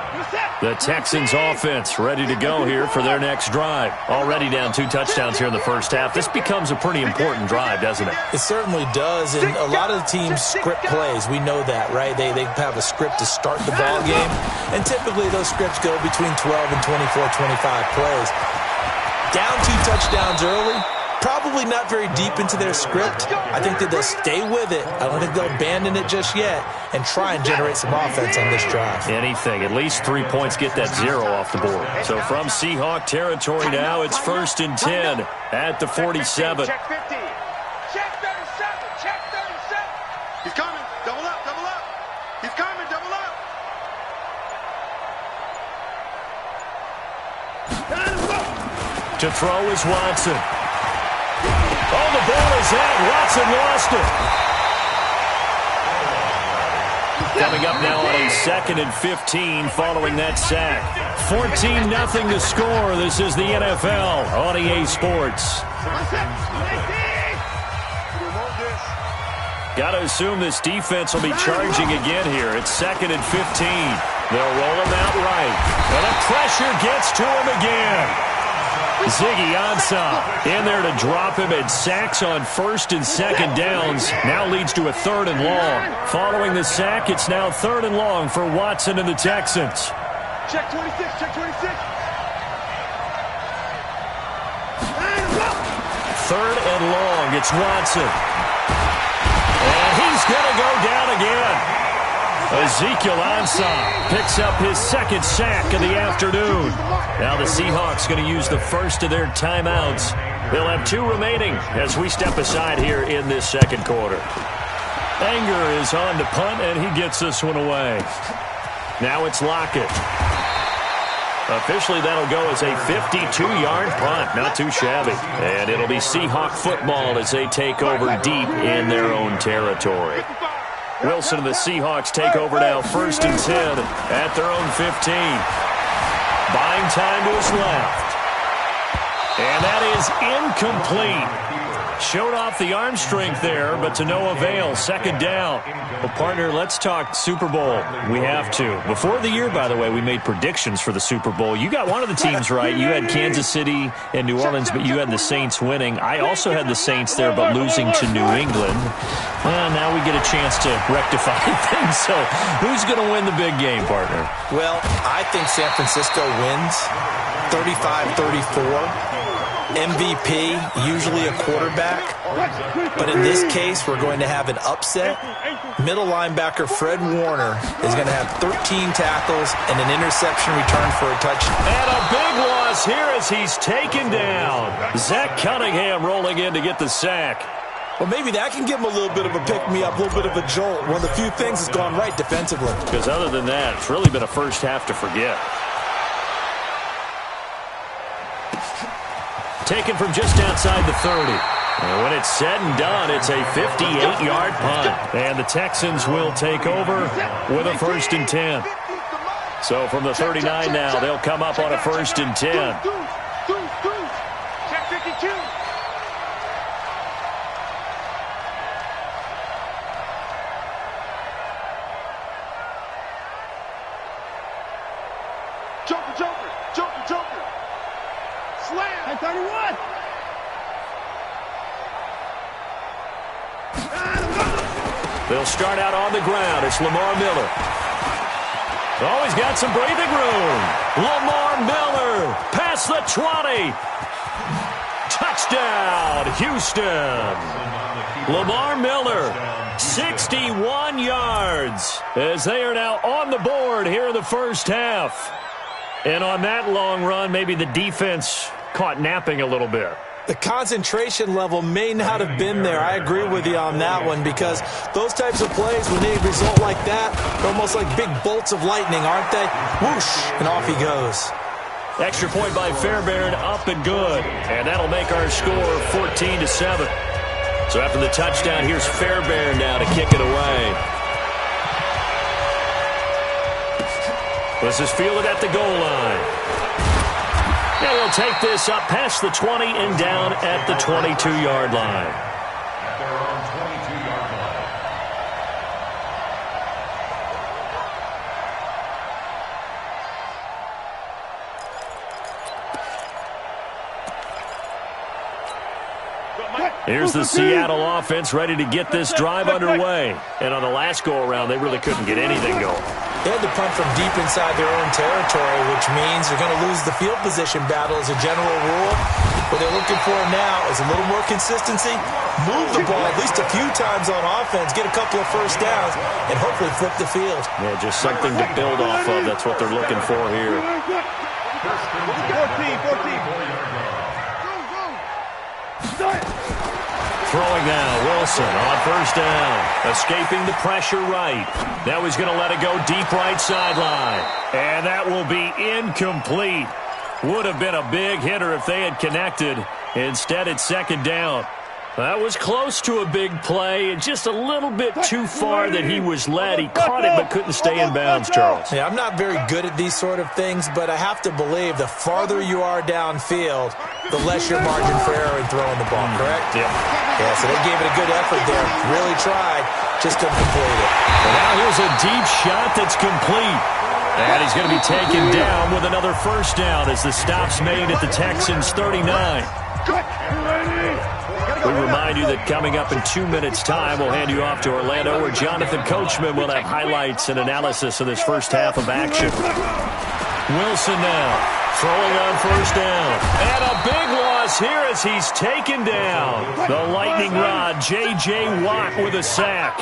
The Texans offense ready to go here for their next drive. Already down 2 touchdowns here in the first half. This becomes a pretty important drive, doesn't it? It certainly does, and a lot of the teams script plays. We know that, right? They have a script to start the ball game, and typically those scripts go between 12 and 24, 25 plays. Down 2 touchdowns early, probably not very deep into their script. I think that they'll stay with it. I don't think they'll abandon it just yet and try and generate some offense on this drive. Anything. At least 3 points, get that 0 off the board. So from Seahawk territory now, it's 1st and 10 at the 47. Check 50. Check 37. Check 37. He's coming. Double up. Double up. He's coming. Double up. To throw is Watson. Oh, the ball is out. Watson lost it. Coming up now on a 2nd and 15 following that sack. 14-0 to score. This is the NFL on EA Sports. Got to assume this defense will be charging again here. It's 2nd and 15. They'll roll him out right. And the pressure gets to him again. Ziggy Ansah in there to drop him, and sacks on 1st and 2nd downs. Now leads to a 3rd and long. Following the sack, it's now 3rd and long for Watson and the Texans. Check 26, check 26. 3rd and long, it's Watson. And he's going to go down again. Ezekiel Ansah picks up his 2nd sack of the afternoon. Now the Seahawks going to use the first of their timeouts. They'll have 2 remaining as we step aside here in this 2nd quarter. Anger is on to punt, and he gets this one away. Now it's Lockett. Officially, that'll go as a 52-yard punt. Not too shabby. And it'll be Seahawk football as they take over deep in their own territory. Wilson and the Seahawks take over now 1st and 10 at their own 15. Buying time to his left. And that is incomplete. Showed off the arm strength there, but to no avail. 2nd down. Well, partner, let's talk Super Bowl. We have to. Before the year, by the way, we made predictions for the Super Bowl. You got one of the teams right. You had Kansas City and New Orleans, but you had the Saints winning. I also had the Saints there, but losing to New England. Well, now we get a chance to rectify things. So who's going to win the big game, partner? Well, I think San Francisco wins 35-34. MVP, usually a quarterback. But in this case, we're going to have an upset. Middle linebacker Fred Warner is going to have 13 tackles and an interception return for a touchdown. And a big loss here as he's taken down. Zach Cunningham rolling in to get the sack. Well, maybe that can give him a little bit of a pick-me-up, a little bit of a jolt. One of the few things that's gone right defensively. Because other than that, it's really been a first half to forget. Taken from just outside the 30. And when it's said and done, it's a 58-yard punt. And the Texans will take over with a 1st and 10. So from the 39 now, they'll come up on a 1st and 10. Check 52. Joker. Slam. 31. They'll start out on the ground. It's Lamar Miller. Oh, he's got some breathing room. Lamar Miller past the 20. Touchdown, Houston. Lamar Miller, 61 yards as they are now on the board here in the first half. And on that long run, maybe the defense caught napping a little bit. The concentration level may not have been there. I agree with you on that one because those types of plays, when they result like that, they're almost like big bolts of lightning, aren't they? Whoosh, and off he goes. Extra point by Fairbairn, up and good. And that'll make our score 14-7. So after the touchdown, here's Fairbairn now to kick it away. This is fielded at the goal line. And he'll take this up past the 20 and down at the 22-yard line. At their own 22-yard line. Here's the Seattle offense ready to get this drive underway. And on the last go-around, they really couldn't get anything going. They had to punt from deep inside their own territory, which means they're going to lose the field position battle as a general rule. What they're looking for now is a little more consistency, move the ball at least a few times on offense, get a couple of first downs, and hopefully flip the field. Yeah, just something to build off of. That's what they're looking for here. 14. Throwing now, Wilson on first down. Escaping the pressure right. Now he's going to let it go deep right sideline. And that will be incomplete. Would have been a big hitter if they had connected. Instead, it's second down. That was close to a big play. Just a little bit too far that he was led. He caught it but couldn't stay in bounds, Charles. Yeah, I'm not very good at these sort of things, but I have to believe the farther you are downfield, the less your margin for error in throwing the ball, correct? Yeah. Yeah, so they gave it a good effort there. Really tried, just couldn't complete it. And now here's a deep shot that's complete. And he's going to be taken down with another first down as the stop's made at the Texans' 39. We remind you that coming up in 2 minutes' time, we'll hand you off to Orlando, where Jonathan Coachman will have highlights and analysis of this first half of action. Wilson now throwing on first down. And a big loss here as he's taken down. The lightning rod, J.J. Watt with a sack.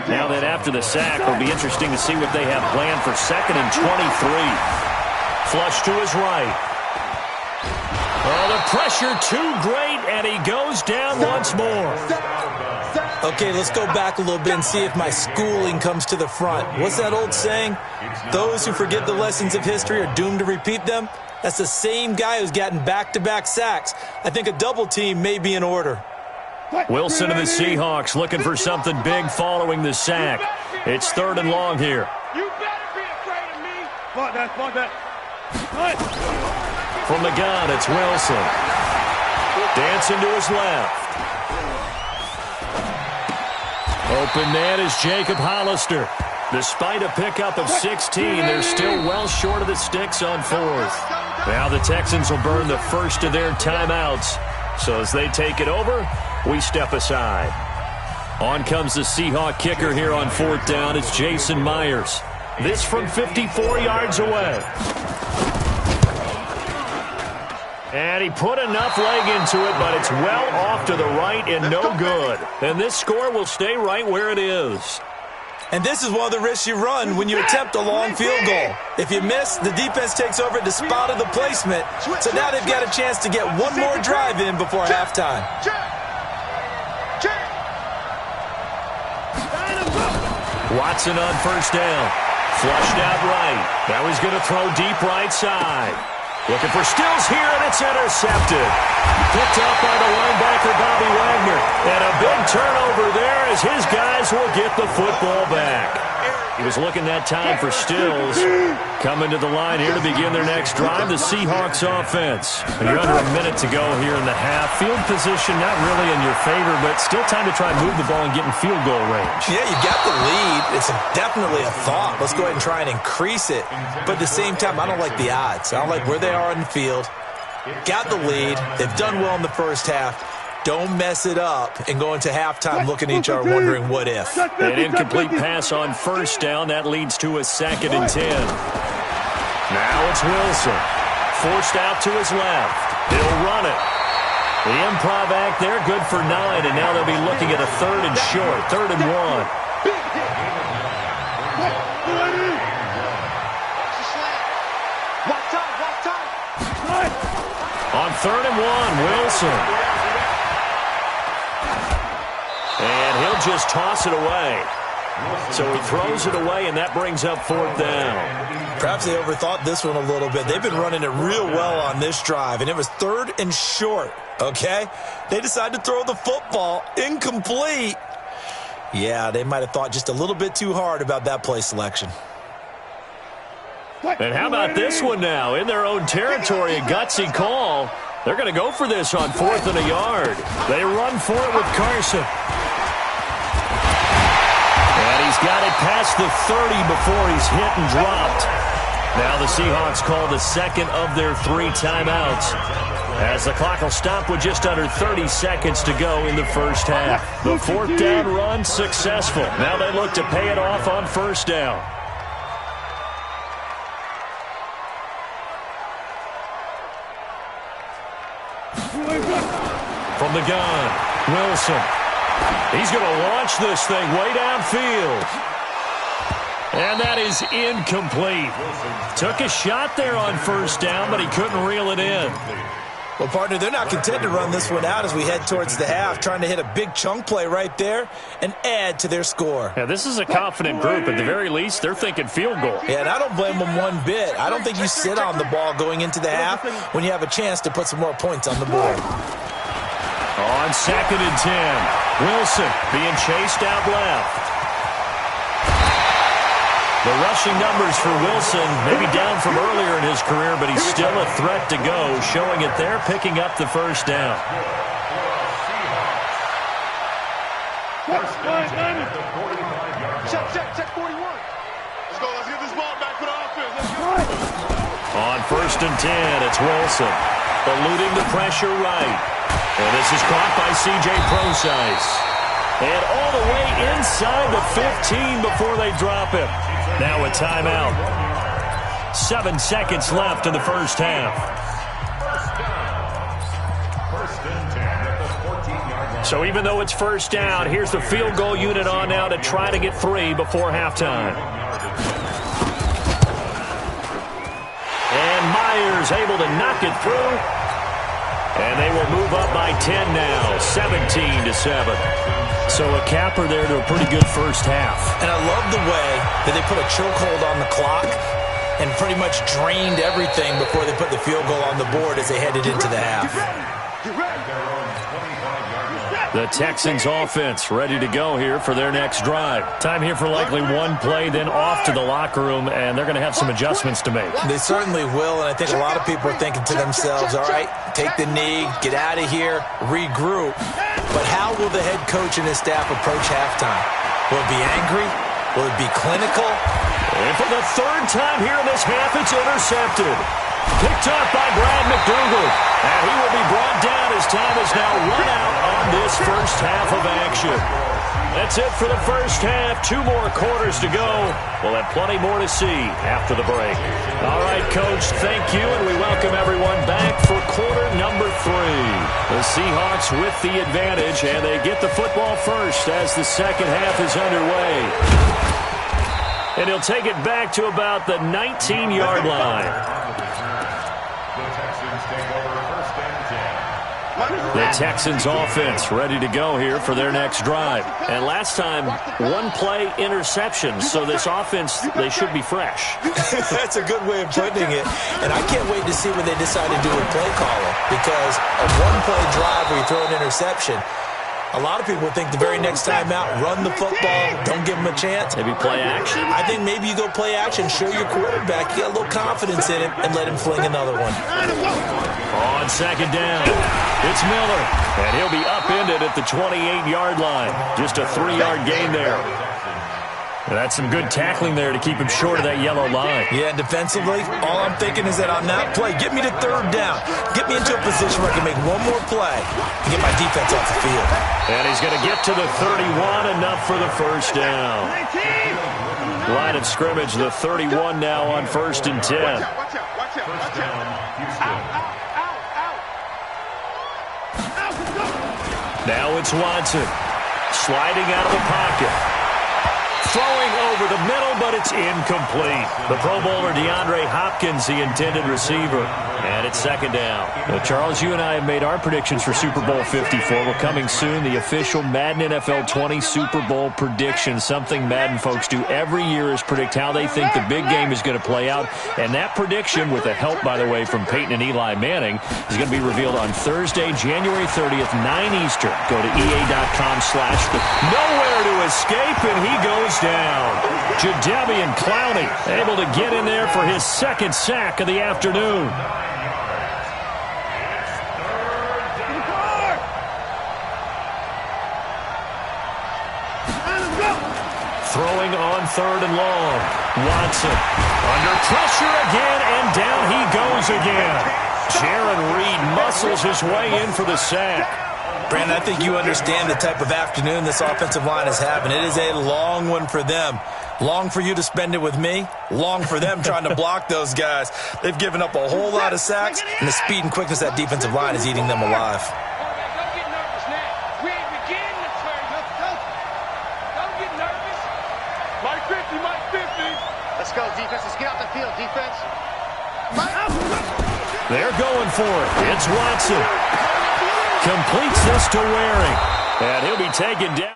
Now that after the sack, it'll be interesting to see what they have planned for second and 23. Flush to his right. Oh, the pressure too great, and he goes down once more. Okay, let's go back a little bit and see if my schooling comes to the front. What's that old saying? Those who forget the lessons of history are doomed to repeat them. That's the same guy who's gotten back-to-back sacks. I think a double team may be in order. Wilson and the Seahawks looking for something big following the sack. It's third and long here. You better be afraid of me. Fuck that. From the gun, it's Wilson. Dancing to his left. Open man is Jacob Hollister. Despite a pickup of 16, they're still well short of the sticks on fourth. Now the Texans will burn the first of their timeouts. So as they take it over, we step aside. On comes the Seahawk kicker here on fourth down. It's Jason Myers. This from 54 yards away. And he put enough leg into it, but it's well off to the right and no good. And this score will stay right where it is. And this is one of the risks you run when you attempt a long field goal. If you miss, the defense takes over at the spot of the placement. So now they've got a chance to get one more drive in before halftime. Watson on first down. Flushed out right. Now he's going to throw deep right side. Looking for Stills here, and it's intercepted. Picked up by the linebacker, Bobby Wagner. And a big turnover there as his guys will get the football back. He was looking that time for Stills. Coming to the line here to begin their next drive, the Seahawks offense. And you're under a minute to go here in the half. Field position not really in your favor, but still time to try and move the ball and get in field goal range. Yeah, you got the lead. It's definitely a thought. Let's go ahead and try and increase it. But at the same time, I don't like the odds. I don't like where they are on the field. Got the lead. They've done well in the first half. Don't mess it up and go into halftime looking at each other wondering what if. An incomplete pass on first down. That leads to a 2nd and 10. Now it's Wilson. Forced out to his left. He'll run it. The improv act there, good for 9, and now they'll be looking at a 3rd and short, 3rd and 1. On 3rd and 1, Wilson. And he'll just toss it away. So he throws it away, and that brings up 4th down. Perhaps they overthought this one a little bit. They've been running it real well on this drive, and it was 3rd and short, okay? They decided to throw the football incomplete. Yeah, they might have thought just a little bit too hard about that play selection. And how about this one now? In their own territory, a gutsy call. They're going to go for this on 4th and a yard. They run for it with Carson. And he's got it past the 30 before he's hit and dropped. Now the Seahawks call the second of their 3 timeouts, as the clock will stop with just under 30 seconds to go in the first half. The 4th down run successful. Now they look to pay it off on 1st down. From the gun, Wilson. He's going to launch this thing way downfield. And that is incomplete. Took a shot there on 1st down, but he couldn't reel it in. Well, partner, they're not content to run this one out as we head towards the half, trying to hit a big chunk play right there and add to their score. Yeah, this is a confident group. At the very least, they're thinking field goal. Yeah, and I don't blame them one bit. I don't think you sit on the ball going into the half when you have a chance to put some more points on the board. On 2nd and 10, Wilson being chased out left. The rushing numbers for Wilson maybe down from earlier in his career, but he's still a threat to go, showing it there, picking up the 1st down. Check 41. Let's go. Let's get this ball back for the offense. Let's go. On 1st and 10, it's Wilson eluding the pressure right. And this is caught by C.J. Procise. And all the way inside the 15 before they drop him. Now a timeout. 7 seconds left in the first half. So even though it's 1st down, here's the field goal unit on now to try to get 3 before halftime. And Myers able to knock it through. And they will move up by 10 now, 17-7. So a capper there to a pretty good first half. And I love the way that they put a chokehold on the clock and pretty much drained everything before they put the field goal on the board as they headed into the half. The Texans offense ready to go here for their next drive. Time here for likely one play, then off to the locker room, and they're going to have some adjustments to make. They certainly will, and I think a lot of people are thinking to themselves, all right, take the knee, get out of here, regroup. But how will the head coach and his staff approach halftime? Will it be angry? Will it be clinical? And for the 3rd time here in this half, it's intercepted. Picked up by Brad McDougal. And he will be brought down as time is now run out on this first half of action. That's it for the first half. 2 more quarters to go. We'll have plenty more to see after the break. All right, Coach, thank you, and we welcome everyone back for quarter number 3. The Seahawks with the advantage, and they get the football first as the second half is underway. And he'll take it back to about the 19-yard line. The Texans offense ready to go here for their next drive. And last time, 1-play interception. So this offense, they should be fresh. That's a good way of putting it. And I can't wait to see what they decide to do with play calling. Because a 1-play drive where you throw an interception, a lot of people think the very next time out, run the football, don't give them a chance. Maybe play action? I think maybe you go play action, show your quarterback, you got a little confidence in him, and let him fling another one. On 2nd down, it's Miller, and he'll be upended at the 28-yard line. Just a 3-yard gain there. And that's some good tackling there to keep him short of that yellow line. Yeah, and defensively, all I'm thinking is that on that play, get me to 3rd down. Get me into a position where I can make one more play and get my defense off the field. And he's going to get to the 31, enough for the first down. Line of scrimmage, the 31 now on 1st and 10. Watch out. Now it's Watson, sliding out of the pocket. Throwing over the middle, but it's incomplete. The Pro Bowler DeAndre Hopkins, the intended receiver. And it's 2nd down. Well, Charles, you and I have made our predictions for Super Bowl 54. We're coming soon, the official Madden NFL 20 Super Bowl predictions. Something Madden folks do every year is predict how they think the big game is going to play out. And that prediction, with the help, by the way, from Peyton and Eli Manning, is going to be revealed on Thursday, January 30th, 9 Eastern. Go to EA.com/. Nowhere to escape, and he goes down. Jadeveon Clowney able to get in there for his second sack of the afternoon. Throwing on 3rd and long. Watson under pressure again, and down he goes again. Jaron Reed muscles his way in for the sack. Brandon, I think you understand the type of afternoon this offensive line is having. It is a long one for them. Long for you to spend it with me. Long for them trying to block those guys. They've given up a whole lot of sacks, and the speed and quickness of that defensive line is eating them alive. Don't get nervous now. We ain't beginning to turn. Don't get nervous. Mike 50, Mike 50. Let's go, defense. Let's get off the field, defense. They're going for it. It's Watson. Completes this to Waring. And he'll be taken down.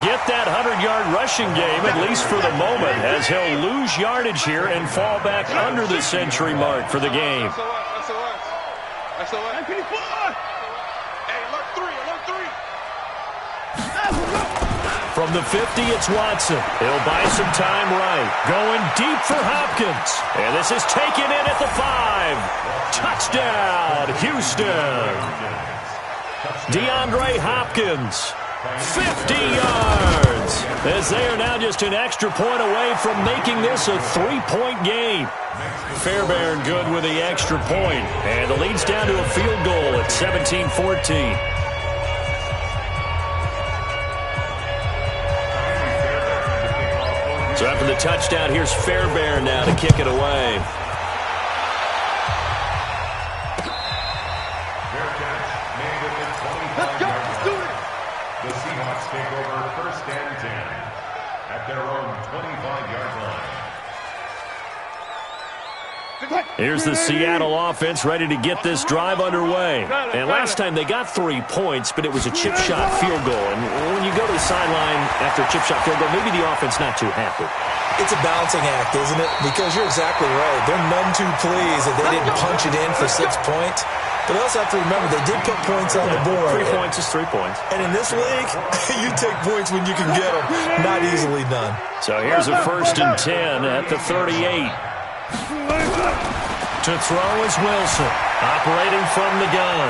Get that 100-yard rushing game, at least for the moment, as he'll lose yardage here and fall back under the century mark for the game. That's the one. Hey, alert 3. From the 50, it's Watson. He'll buy some time right. Going deep for Hopkins. And this is taken in at the 5. Touchdown, Houston. DeAndre Hopkins. 50 yards, as they are now just an extra point away from making this a 3-point game. Fairbairn good with the extra point, and the lead's down to a field goal at 17-14. So after the touchdown, here's Fairbairn now to kick it away. The Seahawks take over 1st and 10 at their own 25-yard line. Here's the Seattle offense ready to get this drive underway. And last time they got 3 points, but it was a chip shot field goal. And when you go to the sideline after a chip shot field goal, maybe the offense not too happy. It's a balancing act, isn't it? Because you're exactly right. They're none too pleased that they didn't punch it in for 6 points. But they also have to remember they did put points on the board. 3 points is 3 points. And in this league, you take points when you can get them. Not easily done. So here's a 1st and 10 at the 38. To throw is Wilson, operating from the gun.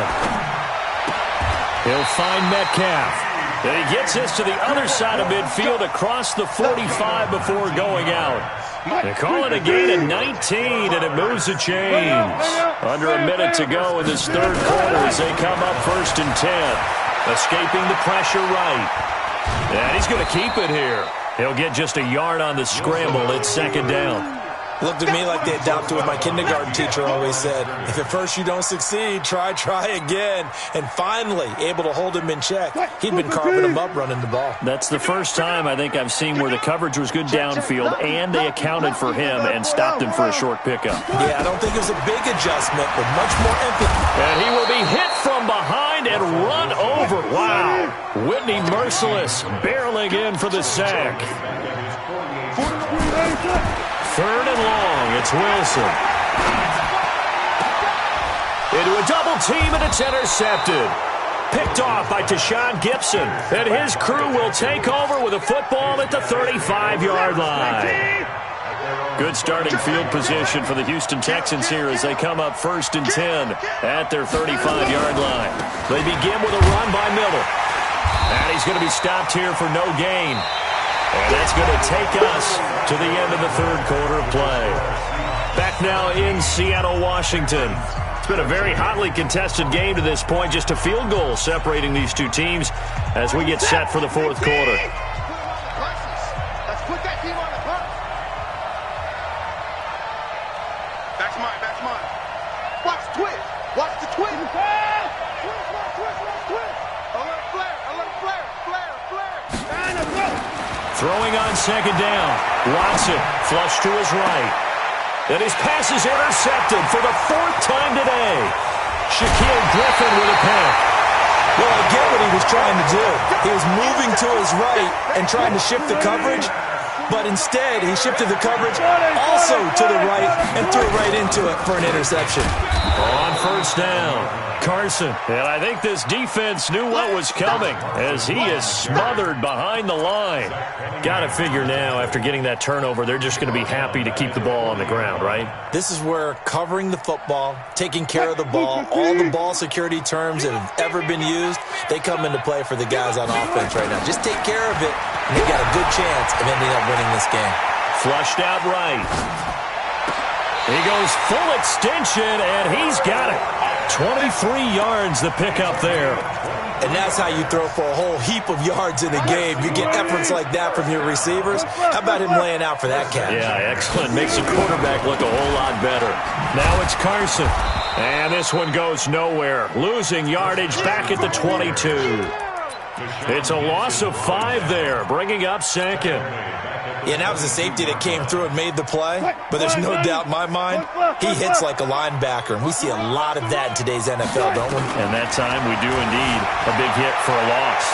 He'll find Metcalf. And he gets this to the other side of midfield across the 45 before going out. They call it a gain of 19, and it moves the chains. Under a minute to go in this 3rd quarter as they come up 1st and 10. Escaping the pressure right. And he's going to keep it here. He'll get just a yard on the scramble. It's 2nd down. Looked at me like they adopted what my kindergarten teacher always said. If at first you don't succeed, try again. And finally, able to hold him in check. He'd been carving him up running the ball. That's the first time I think I've seen where the coverage was good downfield and they accounted for him and stopped him for a short pickup. Yeah, I don't think it was a big adjustment, but much more empathy. And he will be hit from behind and run over. Wow. Whitney Merciless barreling in for the sack. 3rd and long, it's Wilson. Into a double team, and it's intercepted. Picked off by Tashawn Gibson. And his crew will take over with a football at the 35-yard line. Good starting field position for the Houston Texans here as they come up 1st and 10 at their 35-yard line. They begin with a run by Middle. And he's going to be stopped here for no gain. And that's going to take us to the end of the 3rd quarter of play. Back now in Seattle, Washington. It's been a very hotly contested game to this point. Just a field goal separating these two teams as we get set for the 4th quarter. Let's put that team on the bus. That's mine. Watch the twist. Watch the twist. Twist. Alert flare. Throwing on second down. Watson, flush to his right. And his pass is intercepted for the 4th time today. Shaquille Griffin with a pick. Well, I get what he was trying to do. He was moving to his right and trying to shift the coverage, but instead he shifted the coverage also to the right and threw right into it for an interception. On first down, Carson. And I think this defense knew what was coming as he is smothered behind the line. Got to figure now, after getting that turnover, they're just going to be happy to keep the ball on the ground, right? This is where covering the football, taking care of the ball, all the ball security terms that have ever been used, they come into play for the guys on offense right now. Just take care of it, and they've got a good chance of ending up winning this game. Flushed out right. He goes full extension, and he's got it. 23 yards the pickup there. And that's how you throw for a whole heap of yards in a game. You get efforts like that from your receivers. How about him laying out for that catch? Yeah, excellent. Makes the quarterback look a whole lot better. Now it's Carson. And this one goes nowhere. Losing yardage back at the 22. It's a loss of 5 there, bringing up second. Yeah, that was a safety that came through and made the play, but there's no doubt in my mind, he hits like a linebacker, and we see a lot of that in today's NFL, don't we? And that time we do indeed a big hit for a loss.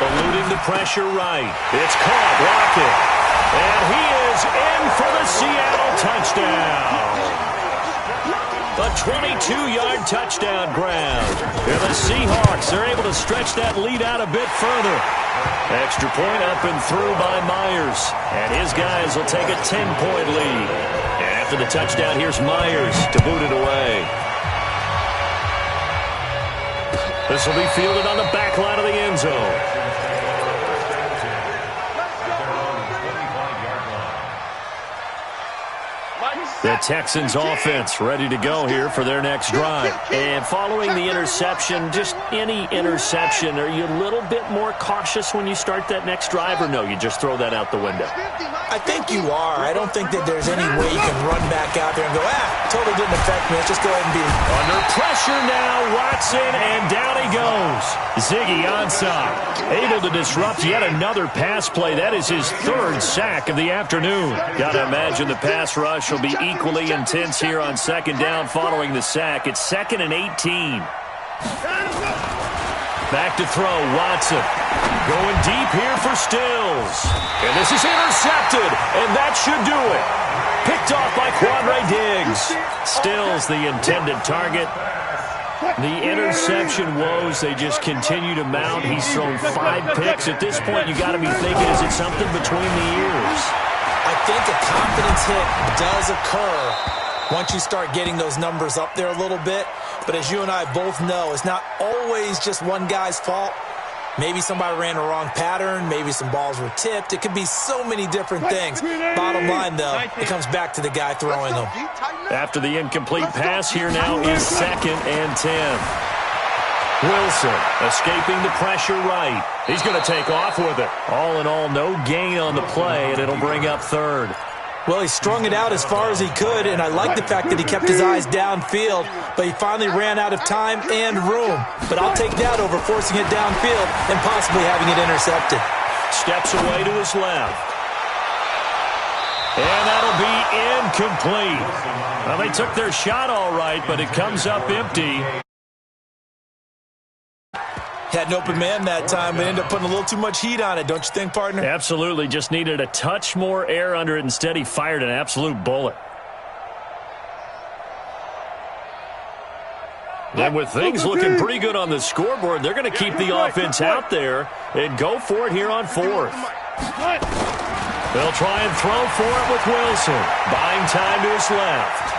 Eluding the pressure right. It's caught, Lockett. And he is in for the Seattle touchdown. A 22-yard touchdown grab. And the Seahawks are able to stretch that lead out a bit further. Extra point up and through by Myers. And his guys will take a 10-point lead. And after the touchdown, here's Myers to boot it away. This will be fielded on the back line of the end zone. The Texans offense ready to go here for their next drive. And following the interception, just any interception, are you a little bit more cautious when you start that next drive, or no, you just throw that out the window? I think you are. I don't think that there's any way you can run back out there and go, totally didn't affect me. Let's just go ahead and be under pressure now. Watson, and down he goes. Ziggy Ansah able to disrupt yet another pass play. That is his 3rd sack of the afternoon. Got to imagine the pass rush will be equally intense here on second down following the sack. It's 2nd and 18. Back to throw, Watson. Going deep here for Stills. And this is intercepted, and that should do it. Picked off by Quandre Diggs. Stills the intended target. The interception woes, they just continue to mount. He's thrown 5 picks. At this point, you got to be thinking, is it something between the ears? I think a confidence hit does occur once you start getting those numbers up there a little bit. But as you and I both know, it's not always just one guy's fault. Maybe somebody ran the wrong pattern. Maybe some balls were tipped. It could be so many different things. Bottom line, though, it comes back to the guy throwing them. After the incomplete pass, here now is 2nd and 10. Wilson escaping the pressure right. He's going to take off with it. All in all, no gain on the play, and it'll bring up 3rd. Well, he strung it out as far as he could, and I like the fact that he kept his eyes downfield, but he finally ran out of time and room. But I'll take that over forcing it downfield and possibly having it intercepted. Steps away to his left. And that'll be incomplete. Well, they took their shot all right, but it comes up empty. Had an open man that time, but ended up putting a little too much heat on it, don't you think, partner? Absolutely. Just needed a touch more air under it. Instead, he fired an absolute bullet. And with things looking pretty good on the scoreboard, they're going to keep the offense out there and go for it here on 4th. They'll try and throw for it with Wilson. Buying time to his left.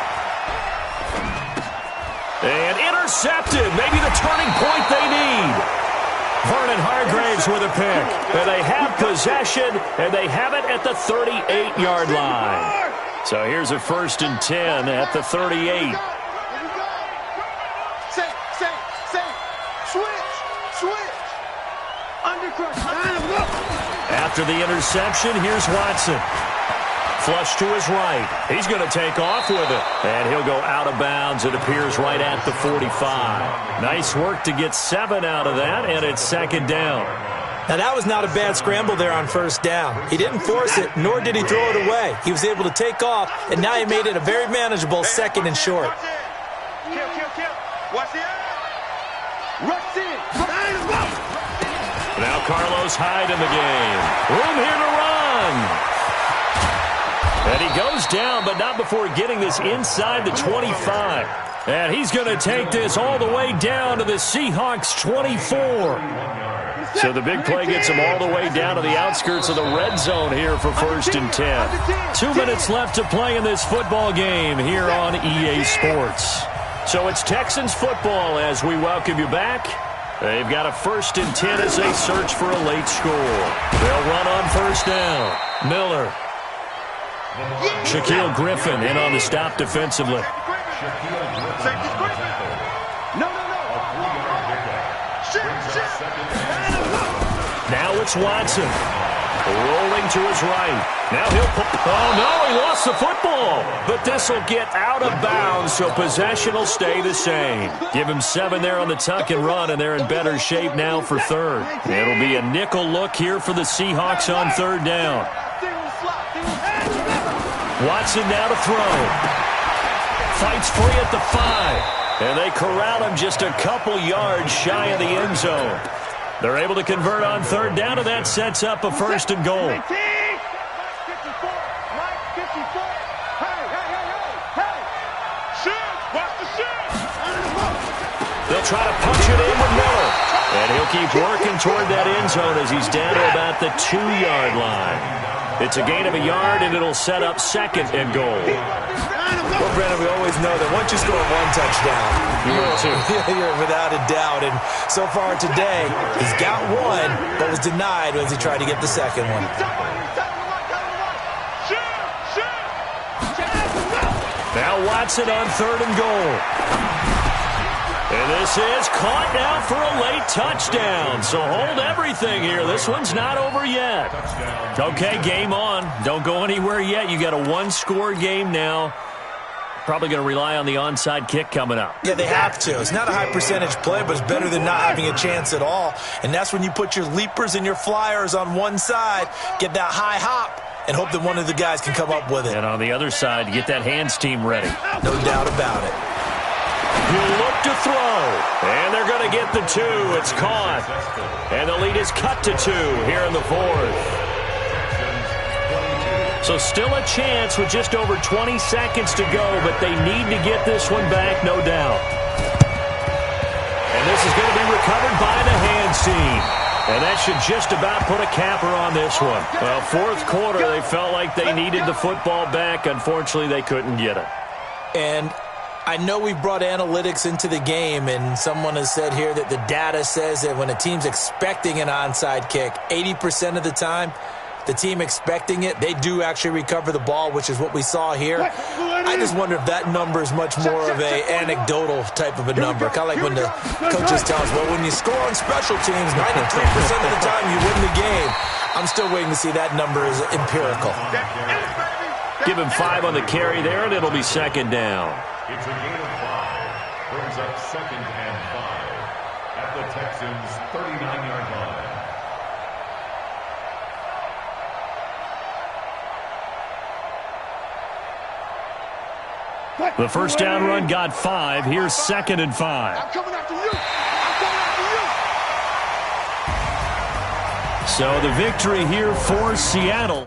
And intercepted. Maybe the turning point they need. Vernon Hargraves with a pick. And they have possession, and they have it at the 38-yard line. So here's a 1st and 10 at the 38. Switch. Undercut. After the interception, here's Watson. Flush to his right. He's going to take off with it. And he'll go out of bounds, it appears, right at the 45. Nice work to get 7 out of that, and it's 2nd down. Now, that was not a bad scramble there on first down. He didn't force it, nor did he throw it away. He was able to take off, and now he made it a very manageable second and short. Kill. Watch the rush in. Now Carlos Hyde in the game. Room here to run. And he goes down, but not before getting this inside the 25. And he's going to take this all the way down to the Seahawks 24. So the big play gets him all the way down to the outskirts of the red zone here for 1st and 10. 2 minutes left to play in this football game here on EA Sports. So it's Texans football as we welcome you back. They've got a 1st and 10 as they search for a late score. They'll run on first down. Miller. Shaquille Griffin in on the stop defensively. Now it's Watson. Rolling to his right. Now he'll put... Oh, no, he lost the football. But this will get out of bounds, so possession will stay the same. Give him 7 there on the tuck and run, and they're in better shape now for third. It'll be a nickel look here for the Seahawks on third down. Watson now to throw. Fights free at the 5. And they corral him just a couple yards shy of the end zone. They're able to convert on third down, and that sets up a 1st and goal. They'll try to punch it in with Miller. And he'll keep working toward that end zone as he's down to about the 2-yard line. It's a gain of a yard, and it'll set up 2nd and goal. Well, Brennan, we always know that once you score one touchdown, you're without a doubt. And so far today, he's got one, but was denied as he tried to get the second one. Now Watson on 3rd and goal. And this is caught now for a late touchdown. So hold everything here. This one's not over yet. Okay, game on. Don't go anywhere yet. You got a 1-score game now. Probably going to rely on the onside kick coming up. Yeah, they have to. It's not a high percentage play, but it's better than not having a chance at all. And that's when you put your leapers and your flyers on one side, get that high hop, and hope that one of the guys can come up with it. And on the other side, get that hands team ready. No doubt about it. He'll look to throw. And they're going to get the 2. It's caught. And the lead is cut to 2 here in the 4th. So still a chance with just over 20 seconds to go, but they need to get this one back, no doubt. And this is going to be recovered by the hands team. And that should just about put a capper on this one. Well, 4th quarter, they felt like they needed the football back. Unfortunately, they couldn't get it. And I know we've brought analytics into the game, and someone has said here that the data says that when a team's expecting an onside kick, 80% of the time, the team expecting it, they do actually recover the ball, which is what we saw here. I just wonder if that number is much more of a anecdotal type of a number. Kind of like when the coaches tell us, well, when you score on special teams, 93% of the time you win the game. I'm still waiting to see that number is empirical. Give him 5 on the carry there, and it'll be 2nd down. It's a gain of 5. Brings up 2nd and 5 at the Texans' 39-yard line. The first down run got 5. Here's 2nd and 5. I'm coming after you. I'm coming after you. So the victory here for Seattle.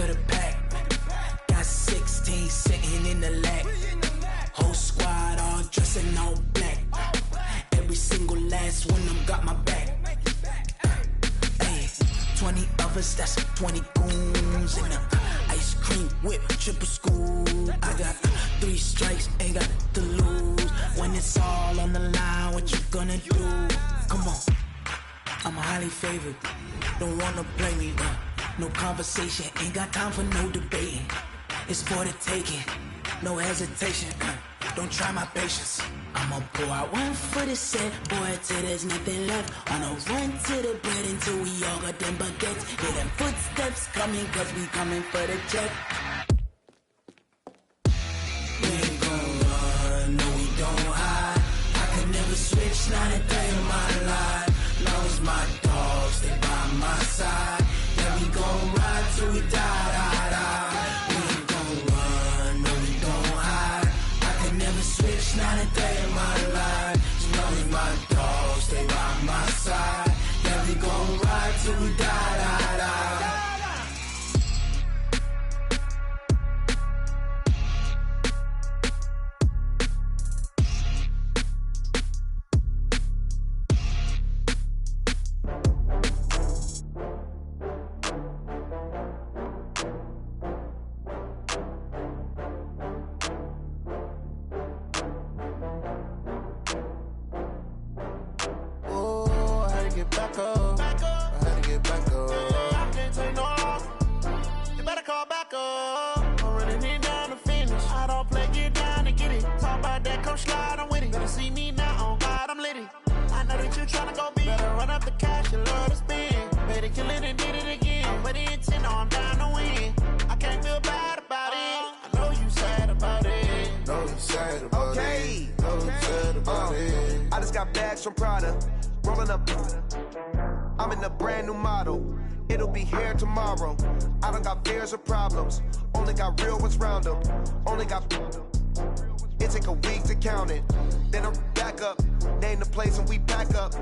for the pack. Got 16 sitting in the lap. Whole squad all dressed in all black. Every single last one of them got my back. Hey, 20 of us, that's 20 goons in the ice cream whip, triple scoop. I got 3 strikes, ain't got to lose. When it's all on the line, what you gonna do? Come on, I'm highly favored. Don't wanna play me, no conversation. Ain't got time for no debating. It's for the taking, no hesitation. Don't try my patience. I'ma pour out one for the set, boy, till there's nothing left. On a run to the bread until we all got them baguettes. Hear them footsteps coming, cause we coming for the check. We ain't gon' run, no we don't hide. I can never switch, not a day in my life. Long as my dogs, they by my side. Yeah, we gon' ride till we die, die, die. We ain't gon' run, no we don't hide. I can never switch, not a day in my life. As long as my dogs, stay by my side. Yeah, we gon' ride till we die, die, die. Back up. I had to get back up. I can't take no loss. You better call back up. I'm running it down to finish. I don't play, get down and get it. Talk about that, come slide, I'm with it. Better see me now, on God, I'm litty. I know that you tryna go big. Better run up the cash, you love to spend. Better kill it and did it again. But the intent, no, I'm down to win. I can't feel bad about it. I know you sad about it. Know you sad about it. Know you sad about it. I just got bags from Prada. Rolling up, I'm in a brand new model. It'll be here tomorrow. I don't got fears or problems. Only got real ones round them. Only got. It take a week to count it. Then I'm back up. Name the place and we pack up.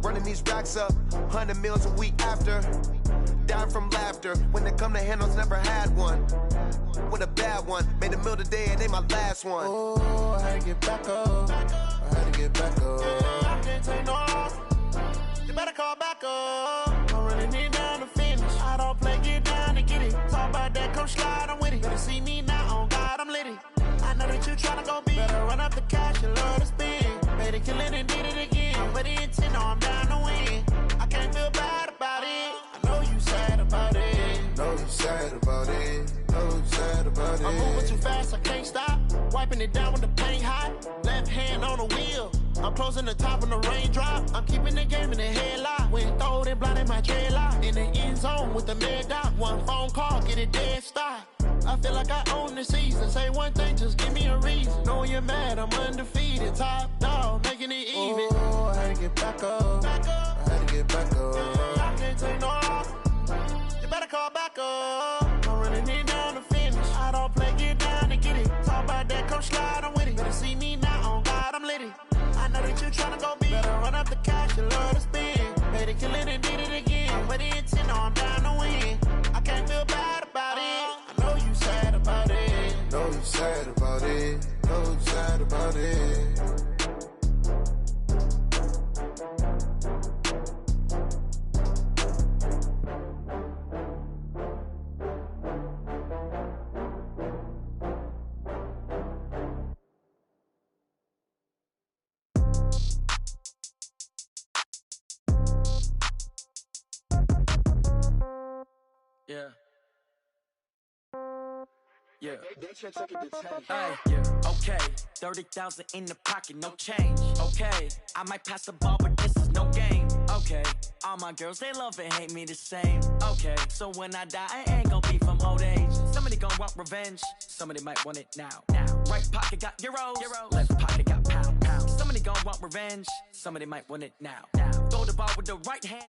Running these racks up. 100 meals a week after. Down from laughter. When they come to handles, never had one. With a bad one. Made a meal today and ain't my last one. Oh, I had to get back up. I had to get back up. I can't take no loss. You better call back up. I'm running it down to finish. I don't play, get down and get it. Talk about that, come slide, I'm with it. Better see me now, on God, I'm litty. I know that you tryna go big. Better run up the cash, you love to spend. Better kill it and did it again. But the intent, no, I'm down to win. I can't feel bad about it. I know you sad about it. Know you sad about it. Know you sad about it. I'm moving too fast, I can't stop. Wiping it down with the paint hot. Left hand on the wheel. I'm closing the top when the raindrop. I'm keeping the game in the headlock. When throwed and blinded my dreadlock. In the end zone with the mad dot. One phone call, get it dead stop. I feel like I own the season. Say one thing, just give me a reason. Knowing you're mad, I'm undefeated. Top dog, making it even. Oh, I had to get back up. I had to get back up. I can't take no loss. You better call back up. I'm running it down to finish. I don't play, get down and get it. Talk about that, come slide, I'm with it. Better see me now, on God, I'm litty. I know that you tryna go big. Better run up the cash, you love to spend. Better kill it and did it again. But the intent, no, I'm down to win. I can't feel bad about it. I know you sad about it. Know you sad about it. Know you sad about it. Yeah. Yeah. Yeah. Okay. 30,000 in the pocket, no change. Okay. I might pass the ball, but this is no game. Okay. All my girls, they love and hate me the same. Okay. So when I die, I ain't gonna be from old age. Somebody gonna want revenge. Somebody might want it now. Right pocket got euros. Left pocket got pound. Somebody gonna want revenge. Somebody might want it now. Throw the ball with the right hand.